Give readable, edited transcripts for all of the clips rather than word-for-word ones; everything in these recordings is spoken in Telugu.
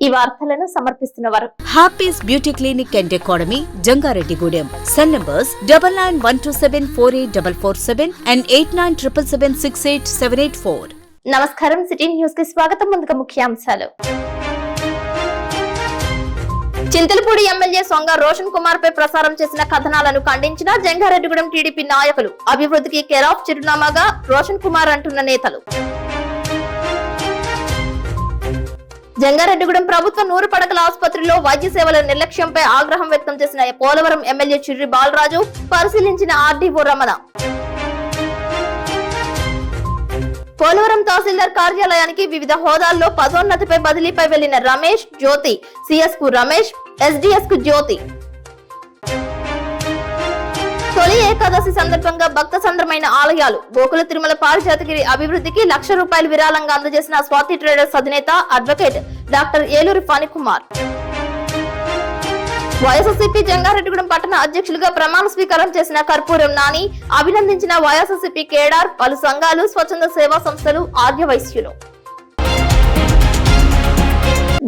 ఈ వార్తలను సమర్పిస్తున్నవారు Happy's beauty clinic and academy Jangareddygudem. Cell numbers 9912748447 and 8977768784. నమస్కారం. సిటీ న్యూస్ కి స్వాగతం. ముందుగా ముఖ్యాంశాలు. చింతలపూడి ఎమ్మెల్యే సొంగ రోషన్ కుమార్ పై ప్రసారం చేసిన కథనాలను ఖండించిన జంగారెడ్డిగూడెం టీడీపీ నాయకులు. అభివృద్ధికి కేర్ ఆఫ్ చిరునామాగా రోషన్ కుమార్ అంటున్న నేతలు. జంగారెడ్డిగూడెం ప్రభుత్వ 100 పడకల ఆసుపత్రిలో వైద్య సేవల నిర్లక్ష్యంపై ఆగ్రహం వ్యక్తం చేసిన పోలవరం ఎమ్మెల్యే చిర్రి బాలరాజు, పరిశీలించిన ఆర్డీఓ రమణ. పోలవరం తహసీల్దార్ కార్యాలయానికి వివిధ హోదాల్లో పదోన్నతిపై బదిలీపై వెళ్లిన రమేష్, జ్యోతి. సిఎస్ కు రమేష్, ఎస్డిఎస్ కు జ్యోతి. తొలి ఏకాదశి సందర్భంగా భక్త సంద్రమైన ఆలయాలు. గోకుల తిరుమల పారిజాతగిరి అభివృద్ధికి ₹1,00,000 విరాళంగా అందజేసిన స్వాతి ట్రేడర్స్ అధినేత అడ్వకేట్ డాక్టర్ ఏలూరి ఫణికుమార్. వైఎస్ఆర్సీపీ జంగారెడ్డిగూడెం పట్టణ అధ్యక్షులుగా ప్రమాణ స్వీకారం చేసిన కర్పూరం నాని. అభినందించిన వైఎస్ఆర్సీపీ కేడార్, పలు సంఘాలు, స్వచ్ఛంద సేవా సంస్థలు, ఆర్యవైశ్యులు.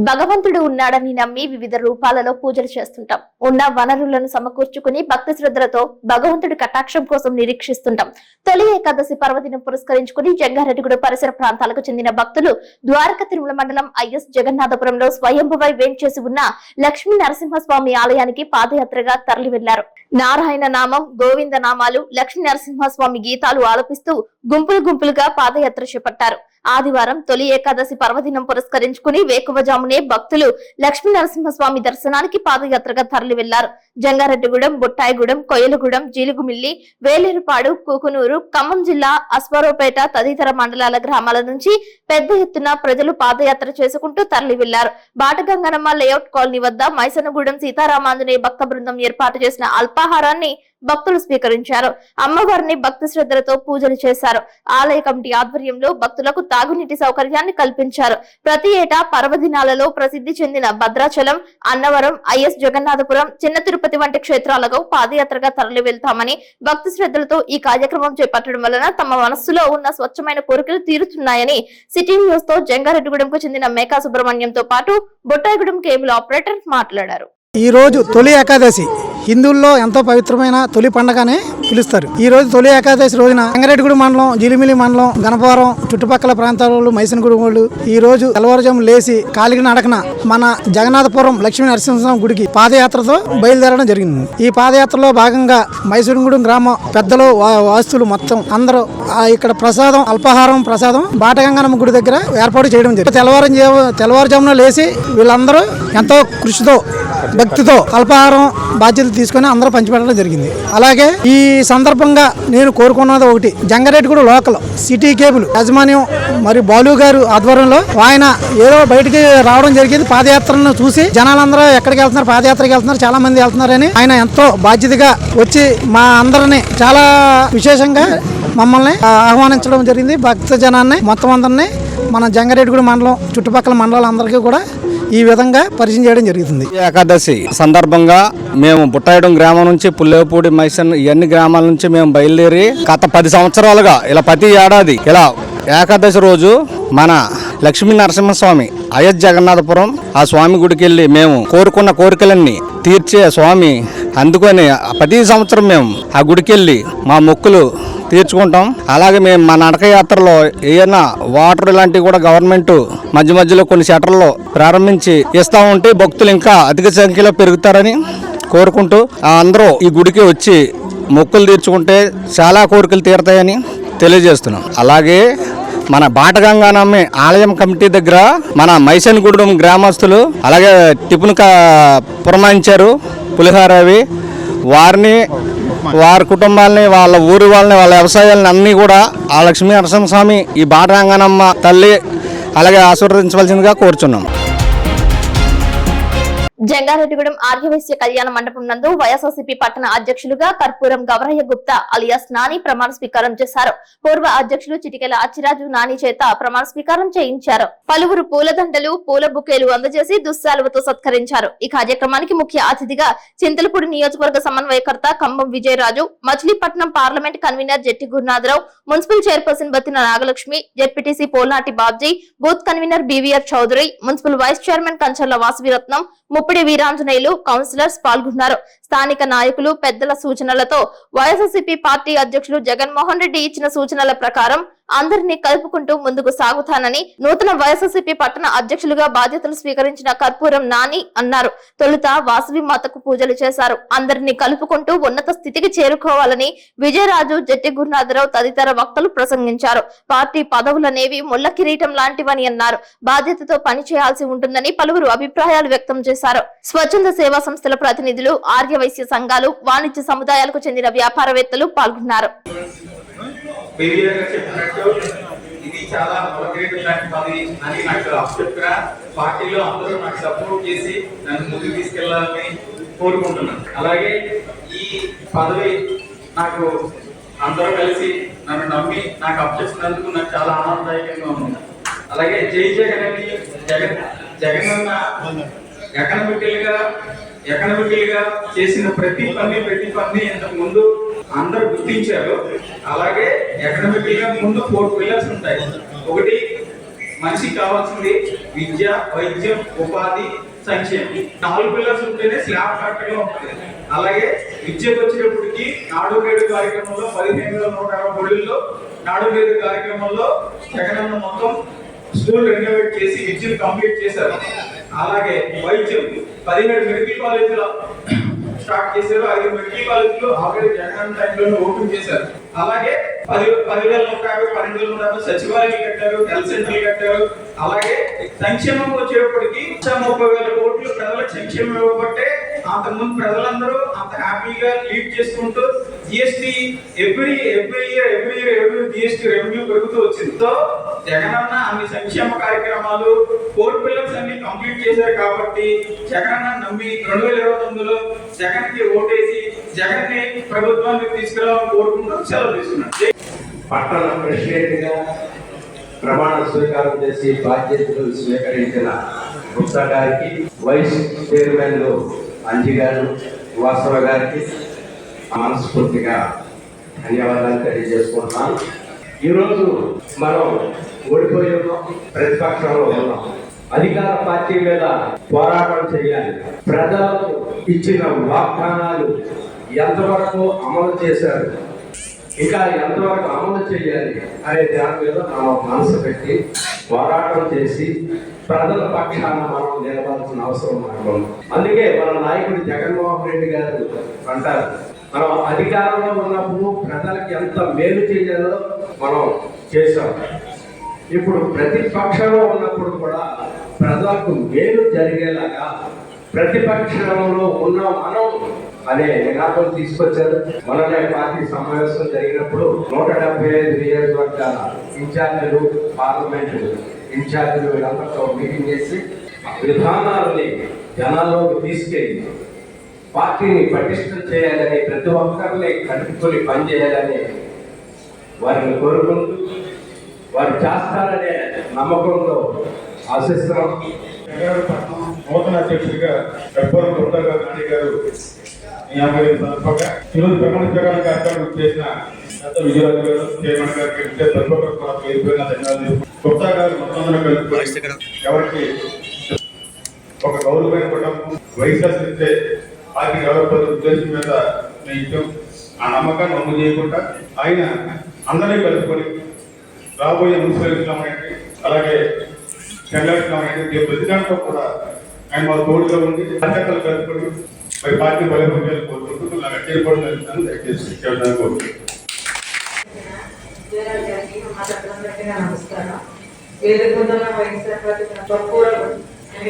భగవంతుడు ఉన్నాడని నమ్మి వివిధ రూపాలలో పూజలు చేస్తుంటాం. ఉన్న వనరులను సమకూర్చుకుని భక్తి శ్రద్ధలతో భగవంతుడి కటాక్షం కోసం నిరీక్షిస్తుంటాం. తొలి ఏకాదశి పర్వదినం పురస్కరించుకుని జంగారెడ్డిగూడెం పరిసర ప్రాంతాలకు చెందిన భక్తులు ద్వారకా తిరుమల మండలం ఐఎస్ జగన్నాథపురంలో స్వయంభువై వేంచేసి ఉన్న లక్ష్మీ నరసింహస్వామి ఆలయానికి పాదయాత్రగా తరలి వెళ్లారు. నారాయణ నామం, గోవింద నామాలు, లక్ష్మీ నరసింహస్వామి గీతాలు ఆలపిస్తూ గుంపులు గుంపులుగా పాదయాత్ర చేపట్టారు. ఆదివారం తొలి ఏకాదశి పర్వదినం పురస్కరించుకుని వేకువజామునే భక్తులు లక్ష్మీ నరసింహస్వామి దర్శనానికి పాదయాత్రగా తరలి వెళ్లారు. జంగారెడ్డిగూడెం, బుట్టాయిగూడెం, కొయ్యలగూడెం, జీలుగుమిల్లి, వేలేరుపాడు, కూకునూరు, ఖమ్మం జిల్లా అశ్వారావుపేట తదితర మండలాల గ్రామాల నుంచి పెద్ద ఎత్తున ప్రజలు పాదయాత్ర చేసుకుంటూ తరలి వెళ్లారు. బాటగంగనమ్మ లేఅవుట్ కాలనీ వద్ద మైసనగూడెం సీతారామాంజనేయ భక్త బృందం ఏర్పాటు చేసిన అల్పాహారాన్ని భక్తులు స్వీకరించారు. అమ్మవారిని భక్తి శ్రద్ధలతో పూజలు చేశారు. ఆలయ కమిటీ ఆధ్వర్యంలో భక్తులకు తాగునీటి సౌకర్యాన్ని కల్పించారు. ప్రతి ఏటా పర్వదినాలలో ప్రసిద్ధి చెందిన భద్రాచలం, అన్నవరం, ఐఎస్ జగన్నాథపురం, చిన్న తిరుపతి వంటి క్షేత్రాలకు పాదయాత్రగా తరలి వెళ్తామని, భక్తి శ్రద్ధలతో ఈ కార్యక్రమం చేపట్టడం వలన తమ మనస్సులో ఉన్న స్వచ్ఛమైన కోరికలు తీరుతున్నాయని సిటీ న్యూస్ తో జంగారెడ్డిగూడెంకు చెందిన మేకా సుబ్రహ్మణ్యంతో పాటు బొట్టాయిగూడెం కేబుల్ ఆపరేటర్ మాట్లాడారు. ఈ రోజు తొలి ఏకాదశి హిందువుల్లో ఎంతో పవిత్రమైన తొలి పండుగనే పిలుస్తారు. ఈ రోజు తొలి ఏకాదశి రోజున జంగారెడ్డిగూడెం మండలం, జీలిమిలి మండలం, గణపవరం చుట్టుపక్కల ప్రాంతాల వాళ్ళు, మైసనగూడెం వాళ్ళు ఈ రోజు తెల్లవారుజాము లేచి కాలికి నడకన మన జగన్నాథపురం లక్ష్మీ నరసింహస్వామి గుడికి పాదయాత్రతో బయలుదేరడం జరిగింది. ఈ పాదయాత్రలో భాగంగా మైసనగూడెం గ్రామం పెద్దలు, వాస్తులు మొత్తం అందరూ ఇక్కడ ప్రసాదం, అల్పాహారం ప్రసాదం బాటగంగనమ్మ గుడి దగ్గర ఏర్పాటు చేయడం జరిగింది. తెల్లవారుజామున లేచి వీళ్ళందరూ ఎంతో కృషితో, భక్తితో అల్పాహారం బాధ్యత తీసుకుని అందరూ పంచిపెట్టడం జరిగింది. అలాగే ఈ సందర్భంగా నేను కోరుకున్నది ఒకటి, జంగారెడ్డిగూడెం లోకల్ సిటీ కేబుల్ యాజమాన్యం మరియు బాలు గారు ఆధ్వర్యంలో ఆయన ఏదో బయటికి రావడం జరిగింది. పాదయాత్రను చూసి జనాలందరూ ఎక్కడికి వెళ్తున్నారు, పాదయాత్రకి వెళ్తున్నారు, చాలా మంది వెళ్తున్నారని ఆయన ఎంతో బాధ్యతగా వచ్చి మా అందరినీ చాలా విశేషంగా మమ్మల్ని ఆహ్వానించడం జరిగింది. భక్త జనాన్ని మొత్తం అందరినీ మన జంగారెడ్డిగూడెం మండలం చుట్టుపక్కల మండలాలందరికీ కూడా ఈ విధంగా పరిచయం చేయడం జరుగుతుంది. ఏకాదశి సందర్భంగా మేము బుట్టాయిగూడెం గ్రామం నుంచి పుల్లేపూడి, మైసన్ ఇవన్నీ గ్రామాల నుంచి మేము బయలుదేరి గత 10 సంవత్సరాలుగా ఇలా ప్రతి ఏడాది ఇలా ఏకాదశి రోజు మన లక్ష్మీ నరసింహస్వామి ఐఎస్ జగన్నాథపురం ఆ స్వామి గుడికి వెళ్ళి మేము కోరుకున్న కోరికలన్నీ తీర్చే స్వామి అందుకొని ప్రతి సంవత్సరం మేము ఆ గుడికి వెళ్ళి మా మొక్కులు తీర్చుకుంటాం. అలాగే మేము మా నడక యాత్రలో ఏదైనా వాటర్ ఇలాంటివి కూడా గవర్నమెంట్ మధ్య మధ్యలో కొన్ని షటర్లో ప్రారంభించి ఇస్తూ ఉంటే భక్తులు ఇంకా అధిక సంఖ్యలో పెరుగుతారని కోరుకుంటూ అందరూ ఈ గుడికి వచ్చి మొక్కులు తీర్చుకుంటే చాలా కోరికలు తీరుతాయని తెలియజేస్తున్నాం. అలాగే మన బాటగంగనమ్మ ఆలయం కమిటీ దగ్గర మన మైసనగూడెం గ్రామస్తులు అలాగే టిఫిన్ పురమాయించారు పులిహార అవి. వారి కుటుంబాలని, వాళ్ళ ఊరి వాళ్ళని, వాళ్ళ వ్యవసాయాలని అన్నీ కూడా ఆ లక్ష్మీ నరసింహస్వామి ఈ బాటగంగనమ్మ తల్లి అలాగే ఆశీర్వదించవలసిందిగా కోరుచున్నాం. జంగారెడ్డిగూడెం ఆర్యవైశ్య కళ్యాణ మండపం నందు వైఎస్ఆర్సీపీ పట్టణ అధ్యక్షులుగా కర్పూరం గవరయ్య గుప్తా అలియాస్ నాని ప్రమాణ స్వీకారం చేశారు. పూర్వ అధ్యక్షులు చిటికెల అచ్చిరాజు నాని చేత ప్రమాణ స్వీకారం చేయించారు. పలువురు పూలదండలు, పూల బుకేలు అందజేసి దుస్సాలువతో సత్కరించారు. ఈ కార్యక్రమానికి ముఖ్య అతిథిగా చింతలపూడి నియోజకవర్గ సమన్వయకర్త Kambam Vijayaraju, Machilipatnam parliament convener Jetti Gurunatharao, municipal chairperson Battina Nagalakshmi, ZPTC Polnati Babji, booth convener BVR Chowdary, municipal vice chairman Kancharla Vasaviratnam, Muppidi Veeranjaneyulu, councillors పాల్గొన్నారు. స్థానిక నాయకులు పెద్దల సూచనలతో వైఎస్ఆర్సీపీ పార్టీ అధ్యక్షులు జగన్మోహన్ రెడ్డి ఇచ్చిన సూచనల ప్రకారం అందరినీ కలుపుకుంటూ ముందుకు సాగుతానని నూతన వైఎస్ఆర్సీపీ పట్టణ అధ్యక్షులుగా బాధ్యతలు స్వీకరించిన కర్పూరం నాని అన్నారు. తొలుత వాసవి మాతకు పూజలు చేశారు. అందరినీ కలుపుకుంటూ ఉన్నత స్థితికి చేరుకోవాలని విజయరాజు, జెట్టి గురునాథరావు తదితర వక్తలు ప్రసంగించారు. పార్టీ పదవులనేవి ముళ్ల కిరీటం లాంటివని అన్నారు. బాధ్యతతో పని చేయాల్సి ఉంటుందని పలువురు అభిప్రాయాలు వ్యక్తం చేశారు. స్వచ్ఛంద సేవా సంస్థల ప్రతినిధులు, ఆర్యవైశ్య సంఘాలు, వాణిజ్య సముదాయాలకు చెందిన వ్యాపారవేత్తలు పాల్గొన్నారు. ఇది చాలా మొదటి లాంటి పదవి అని నాకు అప్పచెప్పిన పార్టీలో అందరూ నాకు సపోర్ట్ చేసి నన్ను ముందుకు తీసుకెళ్లాలని కోరుకుంటున్నాను. అలాగే ఈ పదవి నాకు అందరూ కలిసి నన్ను నమ్మి నాకు అప్పచెప్పినందుకు నాకు చాలా ఆనందదాయకంగా ఉంది. అలాగే జై జగన్ అని జగన్ ఎకనామికల్ గా చేసిన ప్రతి పని ఇంతకు ముందు అందరూ గుర్తించారు. అలాగే ఎకనామికల్ గా ముందు 4 పిల్లర్స్ ఉంటాయి. ఒకటి మనిషికి కావాల్సింది విద్య, వైద్యం, ఉపాధి, సంక్షేమం. 4 పిల్లర్స్ ఉంటేనే స్లాబ్ కరెక్ట్ గా ఉంటుంది. అలాగే విద్యకు వచ్చేటప్పటికి నాడు నేడు కార్యక్రమంలో 15,160 కోట్లలో నాడు నేడు కార్యక్రమంలో జగనన్న మొత్తం స్కూల్ రెనోవేట్ చేసి విద్యను కంప్లీట్ చేశారు. అలాగే వైద్యం 17 మెడికల్ కాలేజీలు స్టార్ట్ చేశారు. 5 మెడికల్ కాలేజీలు ఆల్రెడీ జగన్ టైంలో ఓపెన్ చేశారు. అలాగే 10,150, 12,150 సచివాలయాలు కట్టారు, హెల్త్ సెంటర్లు కట్టారు. అలాగే సంక్షేమం వచ్చేటప్పటికి 30,000 కోట్లు ప్రజలకు సంక్షేమం ఇవ్వబట్టే అంతకుముందు ప్రజలందరూ అంత హ్యాపీగా లీడ్ చేసుకుంటూ GST every year GST revenue పెరుగుతూ వచ్చింది. సో జగనన్న అన్ని సంక్షేమ కార్యక్రమాలు 4 పిల్లర్స్ అన్ని కంప్లీట్ చేశారు. కాబట్టి జగనన్న నమ్మి 2029లో జగన్ కి ఓటేసి జగన్ ని ప్రభుత్వానికి తీసుకురావాలని కోరుకుంటూ సెలవు తీసుకున్నాను. పట్టణ ప్రెసిడెంట్ గా ప్రమాణ స్వీకారం చేసి బాధ్యతలు స్వీకరించిన గుప్తా గారికి, వైస్ చైర్మన్ అంజి గారు, వాసవ గారికి మనస్ఫూర్తిగా ధన్యవాదాలు తెలియజేసుకుంటున్నాను. ఈరోజు మనం ఓడిపోయి ఉన్నాం, ప్రతిపక్షంలో ఉన్నాం. అధికార పార్టీ మీద పోరాటం చేయాలి. ప్రజలకు ఇచ్చిన వాగ్దానాలు ఎంతవరకు అమలు చేశారు, ఇంకా ఎంతవరకు అమలు చేయాలి అనే దాని మీద మనం మనసు పెట్టి పోరాటం చేసి ప్రజల పక్షాన మనం నిలవాల్సిన అవసరం మనకు. అందుకే మన నాయకుడు జగన్మోహన్ రెడ్డి గారు అంటారు, మనం అధికారంలో ఉన్నప్పుడు ప్రజలకు ఎంత మేలు చేయాలో మనం చేశాం. ఇప్పుడు ప్రతిపక్షంలో ఉన్నప్పుడు కూడా ప్రజలకు మేలు జరిగేలాగా ప్రతిపక్షంలో ఉన్న మనం అనే నినాదం తీసుకొచ్చారు. మననే పార్టీ సమావేశం జరిగినప్పుడు 175 నియోజకవర్గాల ఇన్ఛార్జీలు, పార్లమెంటు ఇన్ఛార్జీలు వీళ్ళందరితో మీటింగ్ చేసి విధానాలని జనాల్లోకి తీసుకెళ్ళి పార్టీని పటిష్టం చేయాలని, ప్రతి ఒక్కరిని కలుపుకొని పనిచేయాలని వారిని కోరుకుంటూ వారు చేస్తారనే నమ్మకంతో ఆశిస్తున్నాం. నూతన అధ్యక్షుడిగా కర్పూరం గుప్తా నాని గారు సందర్భంగా ఈరోజు ప్రమాణ స్వీకారం కార్యక్రమం చేసిన విజయరాజు గారు, చైర్మన్ గారికి ప్రతి ఒక్కరు పేరుపైన ధన్యవాదాలు. గుప్తా గారు మొత్తం కలుపుకొని ఎవరికి ఒక గౌరవమైన కుటుంబం వైఎస్ఆర్సీపీ పార్టీ గౌరవ ఉద్దేశం మీద ఇచ్చాం. ఆ నమ్మకాన్ని అమలు చేయకుండా ఆయన అందరినీ కలుపుకొని రాబోయే మున్సిపల్ ఎగ్జామ్ అనేది, అలాగే జనరల్ ఎగ్జామ్ అనేది ప్రతి దాంట్లో కూడా ఆయన మా తోడుగా ఉండి బాధ్యతలు కలుపుకొని మరి పార్టీ బలపడాలని కోరుకుంటూ నాకు చేరుకోవడం జరుగుతుంది. దయచేసి చేయడానికి కోరుకుంటున్నాను. నమస్కారం. వేదికగా వైఎస్ఆర్ పార్టీ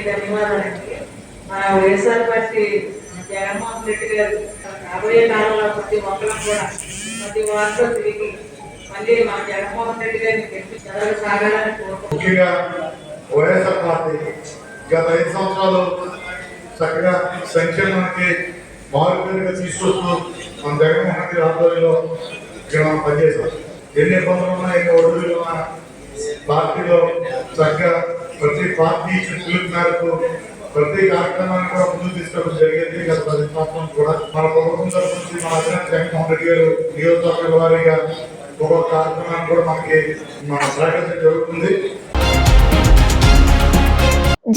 ధన్యవాదాలండి. మన వైఎస్ఆర్ పార్టీ జగన్మోహన్ రెడ్డి గారు రాబోయే కాలంలో ప్రతి ఒక్కరు కూడా ప్రతి వార్డులో తిరిగి మళ్ళీ మన జగన్మోహన్ రెడ్డి గారిని గెలిపి సాగాలని కోరుకుంటున్నాం. ముఖ్యంగా వైఎస్ఆర్ పార్టీ గత 5 సంవత్సరాలు చక్కగా సంక్షేమానికి మారుపేరుగా తీసుకొస్తూ మన జగన్మోహన్ రెడ్డి ఆధ్వర్యంలో ఇక్కడ మనం పనిచేస్తాం. ఎన్ని ఇబ్బందులు ఉన్నా, ఎన్ని ఒడుగులు ఉన్నా పార్టీలో చక్కగా ప్రతి పార్టీ ఇచ్చిన పిలుపు మేరకు ప్రతి కార్యక్రమాన్ని కూడా ముందుకు తీసుకోవడం జరిగేది. గత 10 సంవత్సరాలు కూడా మన ప్రభుత్వం తరఫు నుంచి మన అధినేత జగన్మోహన్ రెడ్డి గారు నియోజకవర్గాల వారీగా ఒక్కొక్క కార్యక్రమాన్ని కూడా మనకి ప్రకటించడం జరుగుతుంది.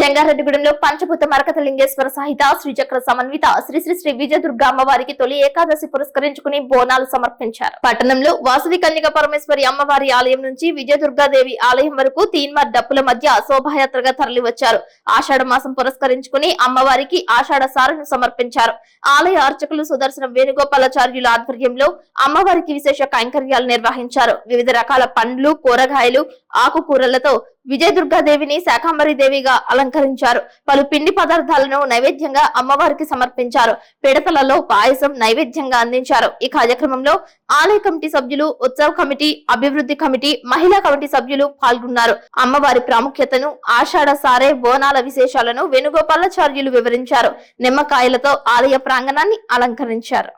జంగారెడ్డిగూడెంలో పంచభూత మరకత లింగేశ్వర సహిత శ్రీచక్ర సమన్విత శ్రీ శ్రీ శ్రీ విజయదుర్గ అమ్మవారికి తొలి ఏకాదశి పురస్కరించుకుని బోనాలు సమర్పించారు. పట్టణంలో వాసవి కన్యక పరమేశ్వరి అమ్మవారి ఆలయం నుంచి విజయదుర్గాదేవి ఆలయం వరకు తీన్మార్ డప్పుల మధ్య శోభాయాత్రగా తరలి వచ్చారు. ఆషాఢ మాసం పురస్కరించుకుని అమ్మవారికి ఆషాఢ సారను సమర్పించారు. ఆలయ అర్చకులు సుదర్శన వేణుగోపాలాచార్యుల ఆధ్వర్యంలో అమ్మవారికి విశేష కైంకర్యాలు నిర్వహించారు. వివిధ రకాల పండ్లు, కూరగాయలు, ఆకుకూరలతో విజయదుర్గాదేవిని శాకంబరి దేవిగా అలంకరించారు. పలు పిండి పదార్థాలను నైవేద్యంగా అమ్మవారికి సమర్పించారు. పిడతలలో పాయసం నైవేద్యంగా అందించారు. ఈ కార్యక్రమంలో ఆలయ కమిటీ సభ్యులు, ఉత్సవ కమిటీ, అభివృద్ధి కమిటీ, మహిళా కమిటీ సభ్యులు పాల్గొన్నారు. అమ్మవారి ప్రాముఖ్యతను, ఆషాఢ సారే బోనాల విశేషాలను వేణుగోపాలాచార్యులు వివరించారు. నిమ్మకాయలతో ఆలయ ప్రాంగణాన్ని అలంకరించారు.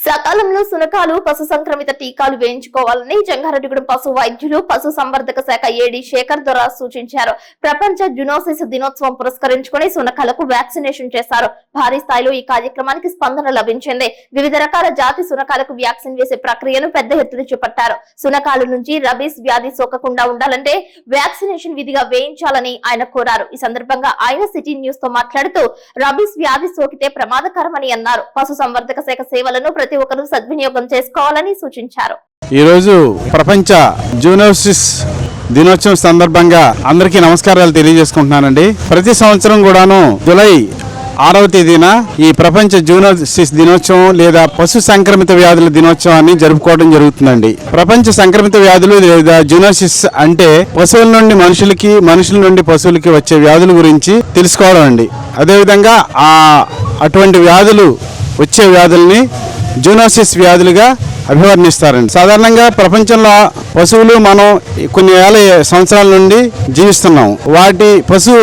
సకాలంలో సునకాలు, పశు సంక్రమిత టీకాలు వేయించుకోవాలని జంగారెడ్డిగూడెం పశు వైద్యులు, పశు సంవర్ధక శాఖ ఏడీ శేఖర్ దొర సూచించారు. ప్రపంచ జునోసిస్ దినోత్సవం పురస్కరించుకుని సునకాలకు వ్యాక్సినేషన్ చేశారు. భారీ స్థాయిలో ఈ కార్యక్రమానికి స్పందన లభించింది. వివిధ రకాల జాతి సునకాలకు వ్యాక్సిన్ వేసే ప్రక్రియను పెద్ద ఎత్తున చేపట్టారు. సునకాల నుంచి రబీస్ వ్యాధి సోకకుండా ఉండాలంటే వ్యాక్సినేషన్ విధిగా వేయించాలని ఆయన కోరారు. ఈ సందర్భంగా ఆయన సిటీ న్యూస్ తో మాట్లాడుతూ రబీస్ వ్యాధి సోకితే ప్రమాదకరమని అన్నారు. పశు సంవర్ధక శాఖ సేవలను ప్రతి ఒక్కరూ సద్వినియోగం చేసుకోవాలని సూచించారు. ఈరోజు ప్రపంచ జూనోసిస్ దినోత్సవం సందర్భంగా అందరికీ నమస్కారాలు తెలియజేసుకుంటున్నానండి. ప్రతి సంవత్సరం కూడాను జూలై 6వ తేదీన ఈ ప్రపంచ జూనోసిస్ దినోత్సవం లేదా పశు సంక్రమిత వ్యాధుల దినోత్సవాన్ని జరుపుకోవడం జరుగుతుందండి. ప్రపంచ సంక్రమిత వ్యాధులు లేదా జూనోసిస్ అంటే పశువుల నుండి మనుషులకి, మనుషుల నుండి పశువులకి వచ్చే వ్యాధుల గురించి తెలుసుకోవడం అండి. అదేవిధంగా అటువంటి వ్యాధులు వచ్చే వ్యాధుల్ని జూనోసిస్ వ్యాధులుగా అభివర్ణిస్తారండి. సాధారణంగా ప్రపంచంలో పశువులు మనం కొన్ని వేల సంవత్సరాల నుండి జీవిస్తున్నాం. వాటి పశు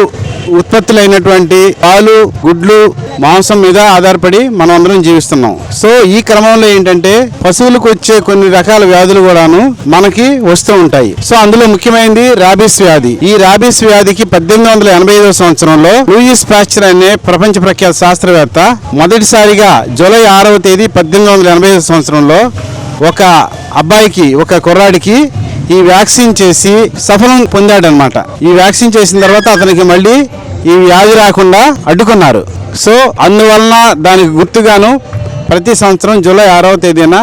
ఉత్పత్తులైనటువంటి పాలు, గుడ్లు, మాంసం మీద ఆధారపడి మనం అందరం జీవిస్తున్నాం. సో ఈ క్రమంలో ఏంటంటే పశువులకు వచ్చే కొన్ని రకాల వ్యాధులు కూడాను మనకి వస్తూ ఉంటాయి. సో అందులో ముఖ్యమైనది రాబీస్ వ్యాధి. ఈ రాబీస్ వ్యాధికి 1885 సంవత్సరంలో లూయిస్ పాస్చర్ అనే ప్రపంచ ప్రఖ్యాత శాస్త్రవేత్త మొదటిసారిగా జూలై 6వ తేదీ 1885 సంవత్సరంలో ఒక అబ్బాయికి, ఒక కుర్రాడికి ఈ వ్యాక్సిన్ చేసి సఫలం పొందాడనమాట. ఈ వ్యాక్సిన్ చేసిన తర్వాత అతనికి మళ్ళీ ఈ వ్యాధి రాకుండా అడ్డుకున్నారు. సో అందువలన దానికి గుర్తుగాను ప్రతి సంవత్సరం జూలై 6వ తేదీన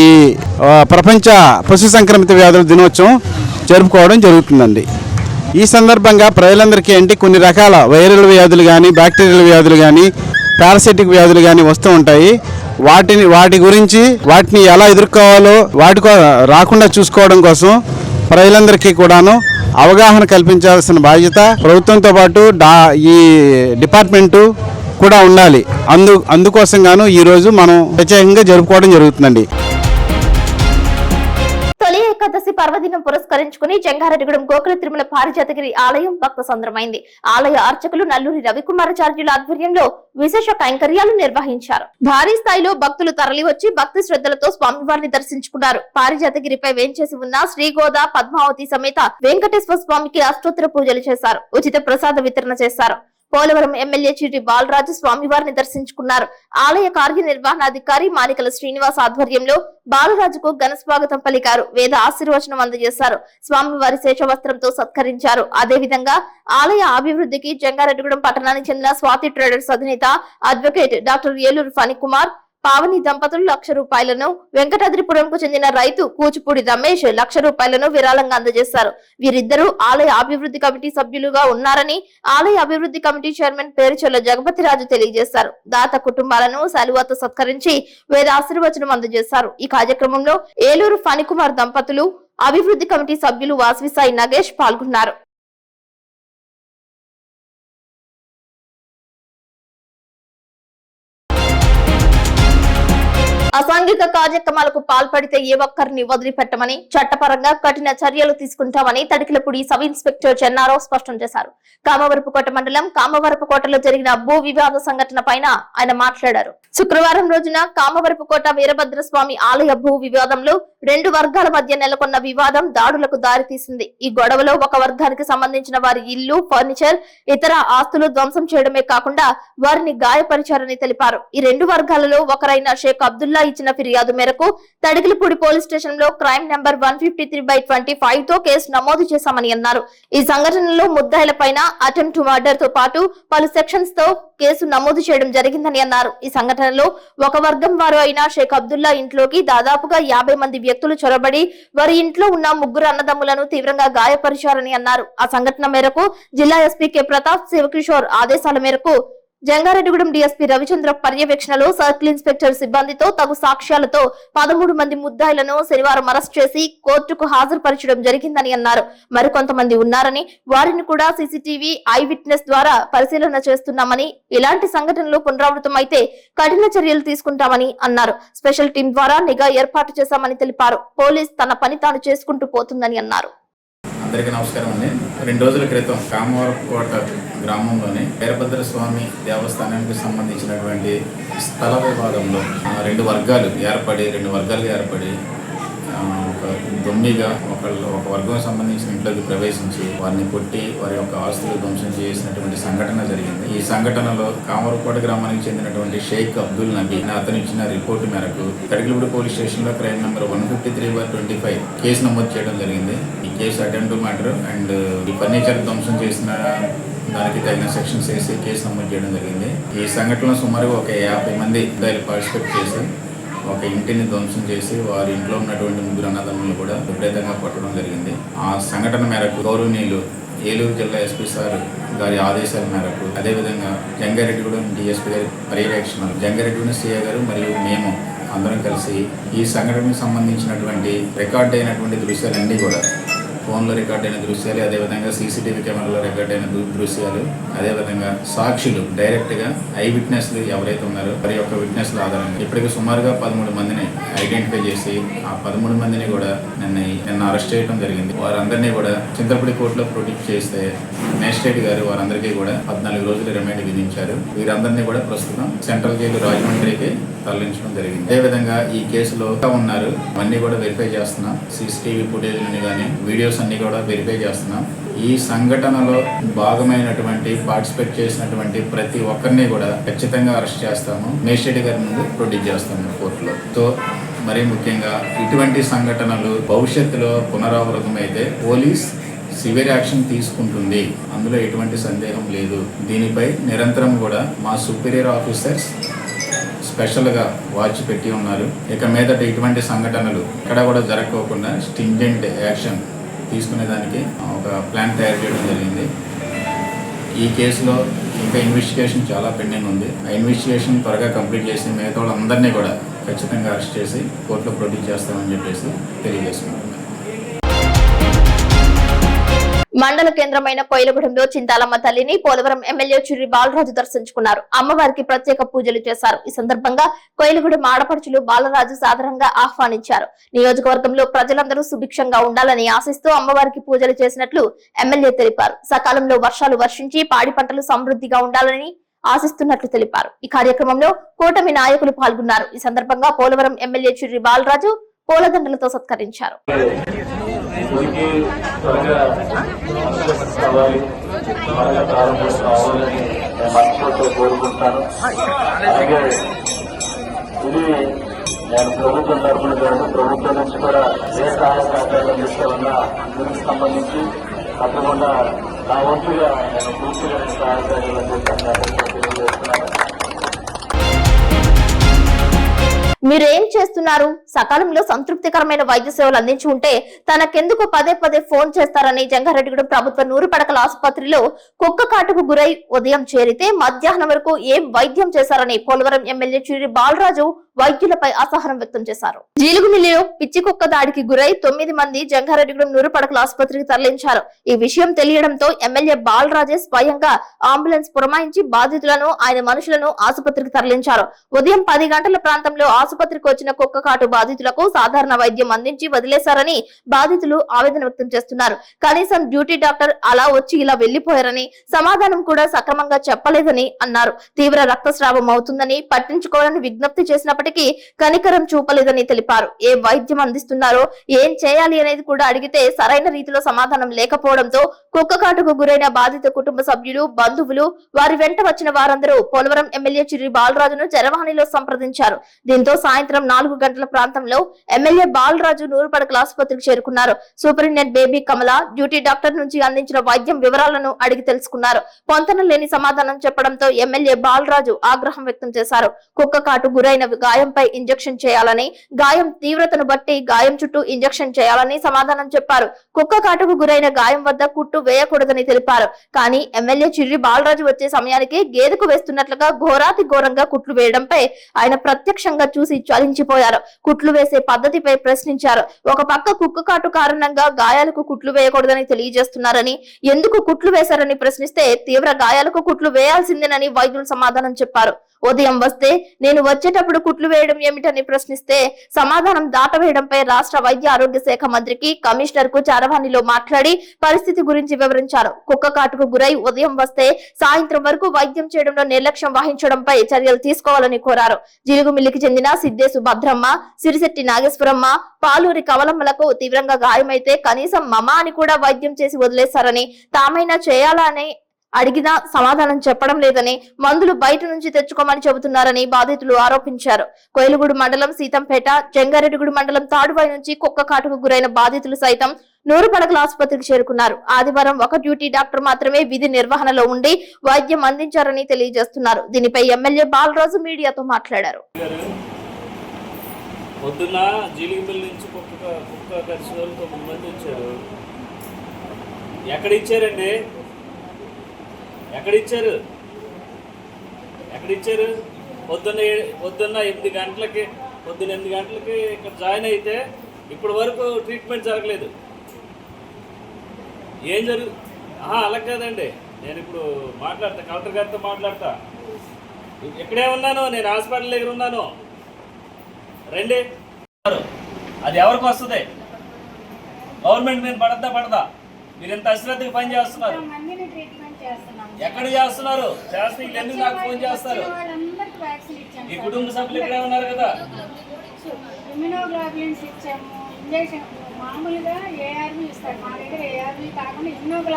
ఈ ప్రపంచ పశు సంక్రమిత వ్యాధుల దినోత్సవం జరుపుకోవడం జరుగుతుందండి. ఈ సందర్భంగా ప్రజలందరికీ ఏంటి కొన్ని రకాల వైరల్ వ్యాధులు కానీ, బ్యాక్టీరియల్ వ్యాధులు కానీ, పారాసిటిక్ వ్యాధులు కానీ వస్తూ ఉంటాయి. వాటి గురించి వాటిని ఎలా ఎదుర్కోవాలో వాటికి రాకుండా చూసుకోవడం కోసం ప్రజలందరికీ కూడాను అవగాహన కల్పించాల్సిన బాధ్యత ప్రభుత్వంతో పాటు ఈ డిపార్ట్మెంటు కూడా ఉండాలి. అందుకోసం గాను ఈరోజు మనం ప్రత్యేకంగా జరుపుకోవడం జరుగుతుందండి. తొలి ఏకాదశి పర్వదినం పురస్కరించుకుని జంగారెడ్డిగూడెం గోకుల తిరుమల పారిజాతగిరి ఆలయం భక్త సంద్రమైంది. ఆలయ అర్చకులు నల్లూరి రవికుమారాచార్యుల ఆధ్వర్యంలో విశేష కైంకర్యాలు నిర్వహించారు. భారీ స్థాయిలో భక్తులు తరలివచ్చి భక్తి శ్రద్ధలతో స్వామివారిని దర్శించుకున్నారు. పారిజాతగిరిపై వేంచేసి ఉన్న శ్రీగోదా పద్మావతి సమేత వెంకటేశ్వర స్వామికి అష్టోత్తర పూజలు చేశారు. ఉచిత ప్రసాద వితరణ చేశారు. పోలవరం ఎమ్మెల్యే చిటి బాలరాజు స్వామివారిని దర్శించుకున్నారు. ఆలయ కార్యనిర్వహణాధికారి మానికల శ్రీనివాస్ ఆధ్వర్యంలో బాలరాజుకు ఘన స్వాగతం పలికారు. వేద ఆశీర్వచనం అందజేశారు. స్వామివారి శేషవస్త్రంతో సత్కరించారు. అదేవిధంగా ఆలయ అభివృద్ధికి జంగారెడ్డిగూడెం పట్టణానికి చెందిన స్వాతి ట్రేడర్స్ అధినేత అడ్వకేట్ డాక్టర్ ఏలూరు ఫణికుమార్, పావని దంపతులు ₹1,00,000, వెంకటాద్రిపురంకు చెందిన రైతు కూచిపూడి రమేష్ ₹1,00,000 విరాళంగా అందజేశారు. వీరిద్దరూ ఆలయ అభివృద్ధి కమిటీ సభ్యులుగా ఉన్నారని ఆలయ అభివృద్ధి కమిటీ చైర్మన్ పేరుచొల్ల జగపతిరాజు తెలియజేశారు. దాత కుటుంబాలను శాలువాతో సత్కరించి వేద ఆశీర్వచనం అందజేశారు. ఈ కార్యక్రమంలో ఏలూరు ఫణికుమార్ దంపతులు, అభివృద్ధి కమిటీ సభ్యులు వాసవిసాయి నగేష్ పాల్గొన్నారు. అసాంఘిక కార్యక్రమాలకు పాల్పడితే ఏ ఒక్కరిని వదిలిపెట్టమని, చట్టపరంగా కఠిన చర్యలు తీసుకుంటామని తడికిలపూడి సబ్ ఇన్స్పెక్టర్ చెన్నారావు స్పష్టం చేశారు. కామవరపుకోట మండలం కామవరపుకోటలో జరిగిన భూ వివాద సంఘటన పైన ఆయన మాట్లాడారు. శుక్రవారం రోజున కామవరపుకోట వీరభద్రస్వామి ఆలయ భూ వివాదంలో రెండు వర్గాల మధ్య నెలకొన్న వివాదం దాడులకు దారితీసింది. ఈ గొడవలో ఒక వర్గానికి సంబంధించిన వారి ఇల్లు, ఫర్నిచర్, ఇతర ఆస్తులు ధ్వంసం చేయడమే కాకుండా వారిని గాయపరిచారని తెలిపారు. ఈ రెండు వర్గాలలో ఒకరైన షేక్ అబ్దుల్లా ఇచ్చిన ఫిర్యాదు మేరకు తడికిలపూడి పోలీస్ స్టేషన్ లో క్రైమ్ నెంబర్ 153/25 తో కేసు నమోదు చేశామని అన్నారు. ఈ సంఘటనలో ముద్దాయిల పైన అటెంప్ట్ మర్డర్ తో పాటు పలు సెక్షన్స్ తో కేసు నమోదు చేయడం జరిగిందని అన్నారు. ఈ సంఘటనలో ఒక వర్గం వారు అయిన షేక్ అబ్దుల్లా ఇంట్లోకి దాదాపుగా 50 మంది వ్యక్తులు చొరబడి వారి ఇంట్లో ఉన్న ముగ్గురు అన్నదమ్ములను తీవ్రంగా గాయపరిచారని అన్నారు. ఆ సంఘటన మేరకు జిల్లా ఎస్పీ కె ప్రతాప్ శివకిషోర్ ఆదేశాల మేరకు జంగారెడ్డిగూడెం డీఎస్పీ రవిచంద్ర పర్యవేక్షణలో సర్కిల్ ఇన్స్పెక్టర్ సిబ్బందితో తగు సాక్ష్యాలతో 13 మంది ముద్దాయిలను శనివారం అరెస్ట్ చేసి కోర్టుకు హాజరుపరచడం జరిగిందని అన్నారు. మరికొంతమంది ఉన్నారని, వారిని కూడా సీసీటీవీ ఐ విట్నెస్ ద్వారా పరిశీలన చేస్తున్నామని, ఇలాంటి సంఘటనలు పునరావృతమైతే కఠిన చర్యలు తీసుకుంటామని అన్నారు. స్పెషల్ టీం ద్వారా నిఘా ఏర్పాటు చేశామని తెలిపారు. పోలీస్ తన పని తాను చేసుకుంటూ పోతుందని అన్నారు. అందరికీ నమస్కారం అండి. 2 రోజుల క్రితం కామవరపుకోట గ్రామంలోని వీరభద్రస్వామి దేవస్థానానికి సంబంధించినటువంటి స్థల వివాదంలో రెండు వర్గాలుగా ఏర్పడి ఒక దొమ్మిగా ఒక వర్గం సంబంధించిన ఇంట్లోకి ప్రవేశించి వారిని కొట్టి వారి యొక్క ఆస్తులు ధ్వంసం చేసినటువంటి సంఘటన జరిగింది. ఈ సంఘటనలో కామవరపుకోట గ్రామానికి చెందినటువంటి షేక్ అబ్దుల్ నబీ అతను ఇచ్చిన రిపోర్టు మేరకు తడికిలపూడి పోలీస్ స్టేషన్ లో క్రైమ్ నెంబర్ 153/25 కేసు నమోదు చేయడం జరిగింది. ఈ కేసు అటెంప్ట్ మర్డర్ అండ్ ఈ ఫర్నిచర్ ధ్వంసం చేసిన దానికి తగిన సెక్షన్స్ వేసి కేసు నమోదు చేయడం జరిగింది. ఈ సంఘటనలో సుమారుగా ఒక 50 మంది పార్టిసిపేట్ చేసి ఒక ఇంటిని ధ్వంసం చేసి వారి ఇంట్లో ఉన్నటువంటి ముగ్గురు అన్నదమ్ములు కూడా విపరీతంగా కొట్టడం జరిగింది. ఆ సంఘటన మేరకు గౌరవనీయులు ఏలూరు జిల్లా ఎస్పీ సార్ గారి ఆదేశాల మేరకు, అదేవిధంగా జంగారెడ్డిగూడెం డిఎస్పీ గారి పర్యవేక్షణ, జంగారెడ్డిగూడెం సిఐ గారు మరియు మేము అందరం కలిసి ఈ సంఘటనకు సంబంధించినటువంటి రికార్డ్ అయినటువంటి దృశ్యాలన్నీ కూడా, ఫోన్లో రికార్డ్ అయిన దృశ్యాలు, అదేవిధంగా సీసీటీవీ కెమెరాలో రికార్డ్ అయిన దృశ్యాలు, అదేవిధంగా సాక్షులు డైరెక్ట్గా ఐ విట్నెస్లు ఎవరైతే ఉన్నారో వారి యొక్క విట్నెస్ల ఆధారంగా ఇప్పటికీ సుమారుగా 13 మందిని ఐడెంటిఫై చేసి ఆ 13 మందిని కూడా నిన్న అరెస్ట్ చేయడం జరిగింది. వారందరినీ కూడా చింతలపూడి కోర్టులో ప్రొడ్యూస్ చేస్తే మేజిస్ట్రేట్ గారు వారందరికీ కూడా 14 రోజులు రిమాండ్ విధించారు. వీరందరినీ కూడా ప్రస్తుతం సెంట్రల్ జైలు రాజమండ్రికి తరలించడం జరిగింది. అదేవిధంగా ఈ కేసులో ఉన్నారు అన్నీ కూడా వెరిఫై చేస్తున్నాం. సీసీటీవీ ఫుటేజ్లని కానీ వీడియోస్ అన్ని కూడా వెరిఫై చేస్తున్నాం. ఈ సంఘటనలో భాగమైనటువంటి పార్టిసిపేట్ చేసినటువంటి ప్రతి ఒక్కరిని కూడా ఖచ్చితంగా అరెస్ట్ చేస్తాము. మేజిస్ట్రేట్ గారి ముందు ప్రొడ్యూస్ చేస్తాము కోర్టులో. సో మరీ ముఖ్యంగా ఇటువంటి సంఘటనలు భవిష్యత్తులో పునరావృతమైతే పోలీస్ సివియర్ యాక్షన్ తీసుకుంటుంది, అందులో ఎటువంటి సందేహం లేదు. దీనిపై నిరంతరం కూడా మా సుపీరియర్ ఆఫీసర్స్ స్పెషల్గా వాచ్ పెట్టి ఉన్నారు. ఇక మీదట ఇటువంటి సంఘటనలు ఎక్కడ కూడా జరగకోకుండా స్టింజెంట్ యాక్షన్ తీసుకునేదానికి ఒక ప్లాన్ తయారు చేయడం జరిగింది. ఈ కేసులో ఇంకా ఇన్వెస్టిగేషన్ చాలా పెండింగ్ ఉంది. ఆ ఇన్వెస్టిగేషన్ త్వరగా కంప్లీట్ చేసి మిగతా వాళ్ళందరినీ కూడా ఖచ్చితంగా అరెస్ట్ చేసి కోర్టులో ప్రొడ్యూస్ చేస్తామని చెప్పేసి తెలియజేస్తున్నాం. మండల కేంద్రమైన కోయిలగూడెంలో చింతాలమ్మ తల్లిని పోలవరం ఎమ్మెల్యే చిర్రి బాలరాజు దర్శించుకున్నారు. అమ్మవారికి ప్రత్యేక పూజలు చేశారు. ఈ సందర్భంగా కోయిలగూడెం ఆడపడుచులు బాలరాజు సాదరంగా ఆహ్వానించారు. నియోజకవర్గంలో ప్రజలందరూ సుభిక్షంగా ఉండాలని ఆశిస్తూ అమ్మవారికి పూజలు చేసినట్లు ఎమ్మెల్యే తెలిపారు. సకాలంలో వర్షాలు వర్షించి పాడి పంటలు సమృద్ధిగా ఉండాలని ఆశిస్తున్నట్లు తెలిపారు. ఈ కార్యక్రమంలో కూటమి నాయకులు పాల్గొన్నారు. ఈ సందర్భంగా పోలవరం ఎమ్మెల్యే చిర్రి బాలరాజు పూలదండలతో సత్కరించారు. కోరుకుంటాను. అలాగే ఇది నేను ప్రభుత్వం తరఫున కాదు, ప్రభుత్వం నుంచి కూడా ఏ సహాయ సహకారాలు అందిస్తే ఉన్నా దీనికి సంబంధించి తప్పకుండా నా వంతుగా నేను పూర్తిగా సహాయ సహకారాలు అందిస్తాను తెలియజేస్తున్నాను. మీరేం చేస్తున్నారు? సకాలంలో సంతృప్తికరమైన వైద్య సేవలు అందించి ఉంటే తనకెందుకు పదే పదే ఫోన్ చేస్తారని జంగారెడ్డిగూడెం ప్రభుత్వ 100 పడకల ఆసుపత్రిలో కుక్క కాటుకు గురై ఉదయం చేరితే మధ్యాహ్నం వరకు ఏం వైద్యం చేశారని పోలవరం ఎమ్మెల్యే చిర్రి బాలరాజు వైద్యులపై అసహనం వ్యక్తం చేశారు. జీలుగుమిల్లిలో పిచ్చి కుక్క దాడికి గురై 9 మంది జంగారెడ్డిగూడెం నూరుపడకల ఆసుపత్రికి తరలించారు. ఈ విషయం తెలియడంతో ఎమ్మెల్యే బాలరాజే స్వయంగా అంబులెన్స్ పురమాయించి బాధితులను ఆయన మనుషులను ఆసుపత్రికి తరలించారు. ఉదయం 10 గంటల ప్రాంతంలో ఆసుపత్రికి వచ్చిన కుక్క కాటు బాధితులకు సాధారణ వైద్యం అందించి వదిలేశారని బాధితులు ఆవేదన వ్యక్తం చేస్తున్నారు. కనీసం డ్యూటీ డాక్టర్ అలా వచ్చి ఇలా వెళ్లిపోయారని, సమాధానం కూడా సక్రమంగా చెప్పలేదని అన్నారు. తీవ్ర రక్తస్రావం అవుతుందని పట్టించుకోవాలని విజ్ఞప్తి చేసినప్పటికీ కనికరం చూపలేదని తెలిపారు. ఏ వైద్యం అందిస్తున్నారో, ఏం చేయాలి అనేది కూడా అడిగితే సరైన రీతిలో సమాధానం లేకపోవడంతో కుక్క కాటుకు గురైన బాధిత కుటుంబ సభ్యులు, బంధువులు, వారి వెంట వచ్చిన వారందరూ పోలవరం ఎమ్మెల్యే చిర్రి బాలరాజును చరవాణిలో సంప్రదించారు. దీంతో సాయంత్రం 4 గంటల ప్రాంతంలో ఎమ్మెల్యే బాలరాజు నూరుపడకల ఆసుపత్రికి చేరుకున్నారు. సూపరింటెండెంట్ బేబీ కమల డ్యూటీ డాక్టర్ నుంచి అందించిన వైద్యం వివరాలను అడిగి తెలుసుకున్నారు. పొంతన లేని సమాధానం చెప్పడంతో ఎమ్మెల్యే బాలరాజు ఆగ్రహం వ్యక్తం చేశారు. కుక్క కాటు గురైన గాయంపై ఇంజెక్షన్ చేయాలని, గాయం తీవ్రతను బట్టి గాయం చుట్టూ ఇంజెక్షన్ చేయాలని సమాధానం చెప్పారు. కుక్క కాటుకు గురైన గాయం వద్ద కుట్టు వేయకూడదని తెలిపారు. కానీ ఎమ్మెల్యే చిర్రి బాలరాజు వచ్చే సమయానికి గేదెకు వేస్తున్నట్లుగా ఘోరాతి ఘోరంగా కుట్లు వేయడంపై ఆయన ప్రత్యక్షంగా చూసి చలించిపోయారు. కుట్లు వేసే పద్ధతిపై ప్రశ్నించారు. ఒక పక్క కుక్క కాటు కారణంగా గాయాలకు కుట్లు వేయకూడదని తెలియజేస్తున్నారని, ఎందుకు కుట్లు వేశారని ప్రశ్నిస్తే తీవ్ర గాయాలకు కుట్లు వేయాల్సిందేనని వైద్యులు సమాధానం చెప్పారు. ఉదయం వస్తే నేను వచ్చేటప్పుడు కుట్లు వేయడం ఏమిటని ప్రశ్నిస్తే సమాధానం దాటవేయడంపై రాష్ట్ర వైద్య ఆరోగ్య శాఖ మంత్రికి, కమిషనర్ కు చరవాణిలో మాట్లాడి పరిస్థితి గురించి వివరించారు. కుక్క కాటుకు గురై ఉదయం వస్తే సాయంత్రం వరకు వైద్యం చేయడంలో నిర్లక్ష్యం వహించడంపై చర్యలు తీసుకోవాలని కోరారు. జీలుగుమిల్లికి చెందిన సిద్దేశు భద్రమ్మ, సిరిశెట్టి నాగేశ్వరమ్మ, పాలూరి కవలమ్మలకు తీవ్రంగా గాయమైతే కనీసం మమ అని కూడా వైద్యం చేసి వదిలేశారని, తామైనా చేయాలా అని అడిగినా సమాధానం చెప్పడం లేదని, మందులు బయట నుంచి తెచ్చుకోమని చెబుతున్నారని బాధితులు ఆరోపించారు. కోయిలగూడు మండలం సీతంపేట, జంగారెడ్డిగూడెం మండలం తాడువాయి నుంచి కుక్క కాటుకు గురైన బాధితులు సైతం నూరుపడకల ఆసుపత్రికి చేరుకున్నారు. ఆదివారం ఒక డ్యూటీ డాక్టర్ మాత్రమే విధి నిర్వహణలో ఉండి వైద్యం అందించారని తెలియజేస్తున్నారు. దీనిపై ఎమ్మెల్యే బాలరాజు మీడియాతో మాట్లాడారు. పొద్దున్న జీలిగిమిల్ నుంచి కుక్క కలిసి 9 మంది వచ్చారు. ఎక్కడ ఇచ్చారండి? ఎక్కడ ఇచ్చారు? పొద్దున్న 8 గంటలకి ఇక్కడ జాయిన్ అయితే ఇప్పటి వరకు ట్రీట్మెంట్ జరగలేదు. ఏం అలా కాదండి, నేను ఇప్పుడు మాట్లాడతా, కలెక్టర్ గారితో మాట్లాడతా. ఇక్కడే ఉన్నాను, నేను హాస్పిటల్ దగ్గర ఉన్నాను, రండి. అది ఎవరికి వస్తుంది? గవర్నమెంట్ మీద పడదా? మీరు ఎంత అశ్రద్ధగా పని చేస్తున్నారు. ఎక్కడ చేస్తున్నారు? చేస్తే ఎందుకు నాకు ఫోన్ చేస్తారు? ఈ కుటుంబ సభ్యులు ఇక్కడే ఉన్నారు కదా.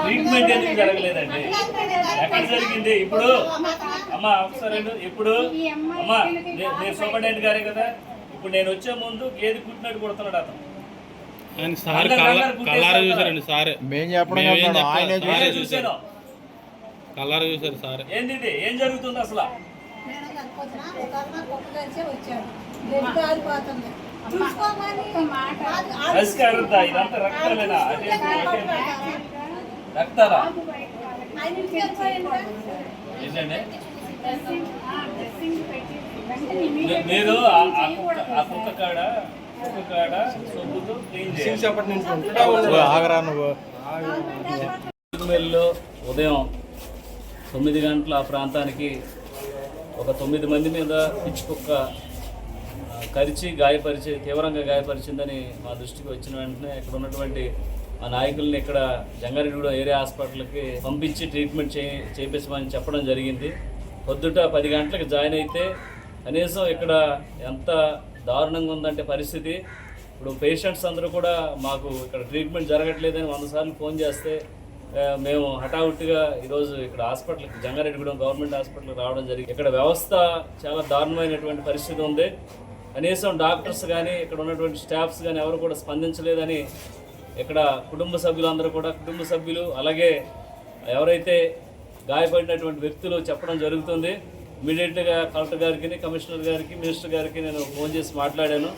ట్రీట్మెంట్ ఎందుకు జరగలేదండి? ఎక్కడ జరిగింది? ఇప్పుడు అమ్మా ఒకసారి ఇప్పుడు అమ్మా నేను సూపరింటెండెంట్ గారే కదా. ఇప్పుడు నేను వచ్చే ముందు గేదె కుట్టినట్టు కొడుతున్నాడు అతను. ఏంది ఇది? ఏం జరుగుతుంది అసలు? ఇదంతా రక్తాలేనా? రక్తాలా? ఏంటండి మీరు ఆ కుక్క కాడ సొమ్ముతో క్లీన్ చేయాలి. ఉదయం 9 గంటల ఆ ప్రాంతానికి ఒక 9 మంది మీద పిచ్చి కుక్క కరిచి తీవ్రంగా గాయపరిచిందని మా దృష్టికి వచ్చిన వెంటనే ఇక్కడ ఉన్నటువంటి మా నాయకుల్ని ఇక్కడ జంగారెడ్డిగూడెం ఏరియా హాస్పిటల్కి పంపించి ట్రీట్మెంట్ చేయించమని చెప్పడం జరిగింది. పొద్దుట 10 గంటలకు జాయిన్ అయితే కనీసం ఇక్కడ ఎంత దారుణంగా ఉందంటే పరిస్థితి. ఇప్పుడు పేషెంట్స్ అందరూ కూడా మాకు ఇక్కడ ట్రీట్మెంట్ జరగట్లేదని 100 సార్లు ఫోన్ చేస్తే మేము హఠావుట్టిగా ఈరోజు ఇక్కడ హాస్పిటల్కి జంగారెడ్డిగూడెం గవర్నమెంట్ హాస్పిటల్కి రావడం జరిగింది. ఇక్కడ వ్యవస్థ చాలా దారుణమైనటువంటి పరిస్థితి ఉంది. కనీసం డాక్టర్స్ కానీ ఇక్కడ ఉన్నటువంటి స్టాఫ్స్ కానీ ఎవరు కూడా స్పందించలేదని ఇక్కడ కుటుంబ సభ్యులు అలాగే ఎవరైతే గాయపడినటువంటి వ్యక్తులు చెప్పడం జరుగుతుంది. ఇమీడియట్గా కలెక్టర్ గారికి, కమిషనర్ గారికి, మినిస్టర్ గారికి నేను ఫోన్ చేసి మాట్లాడాను.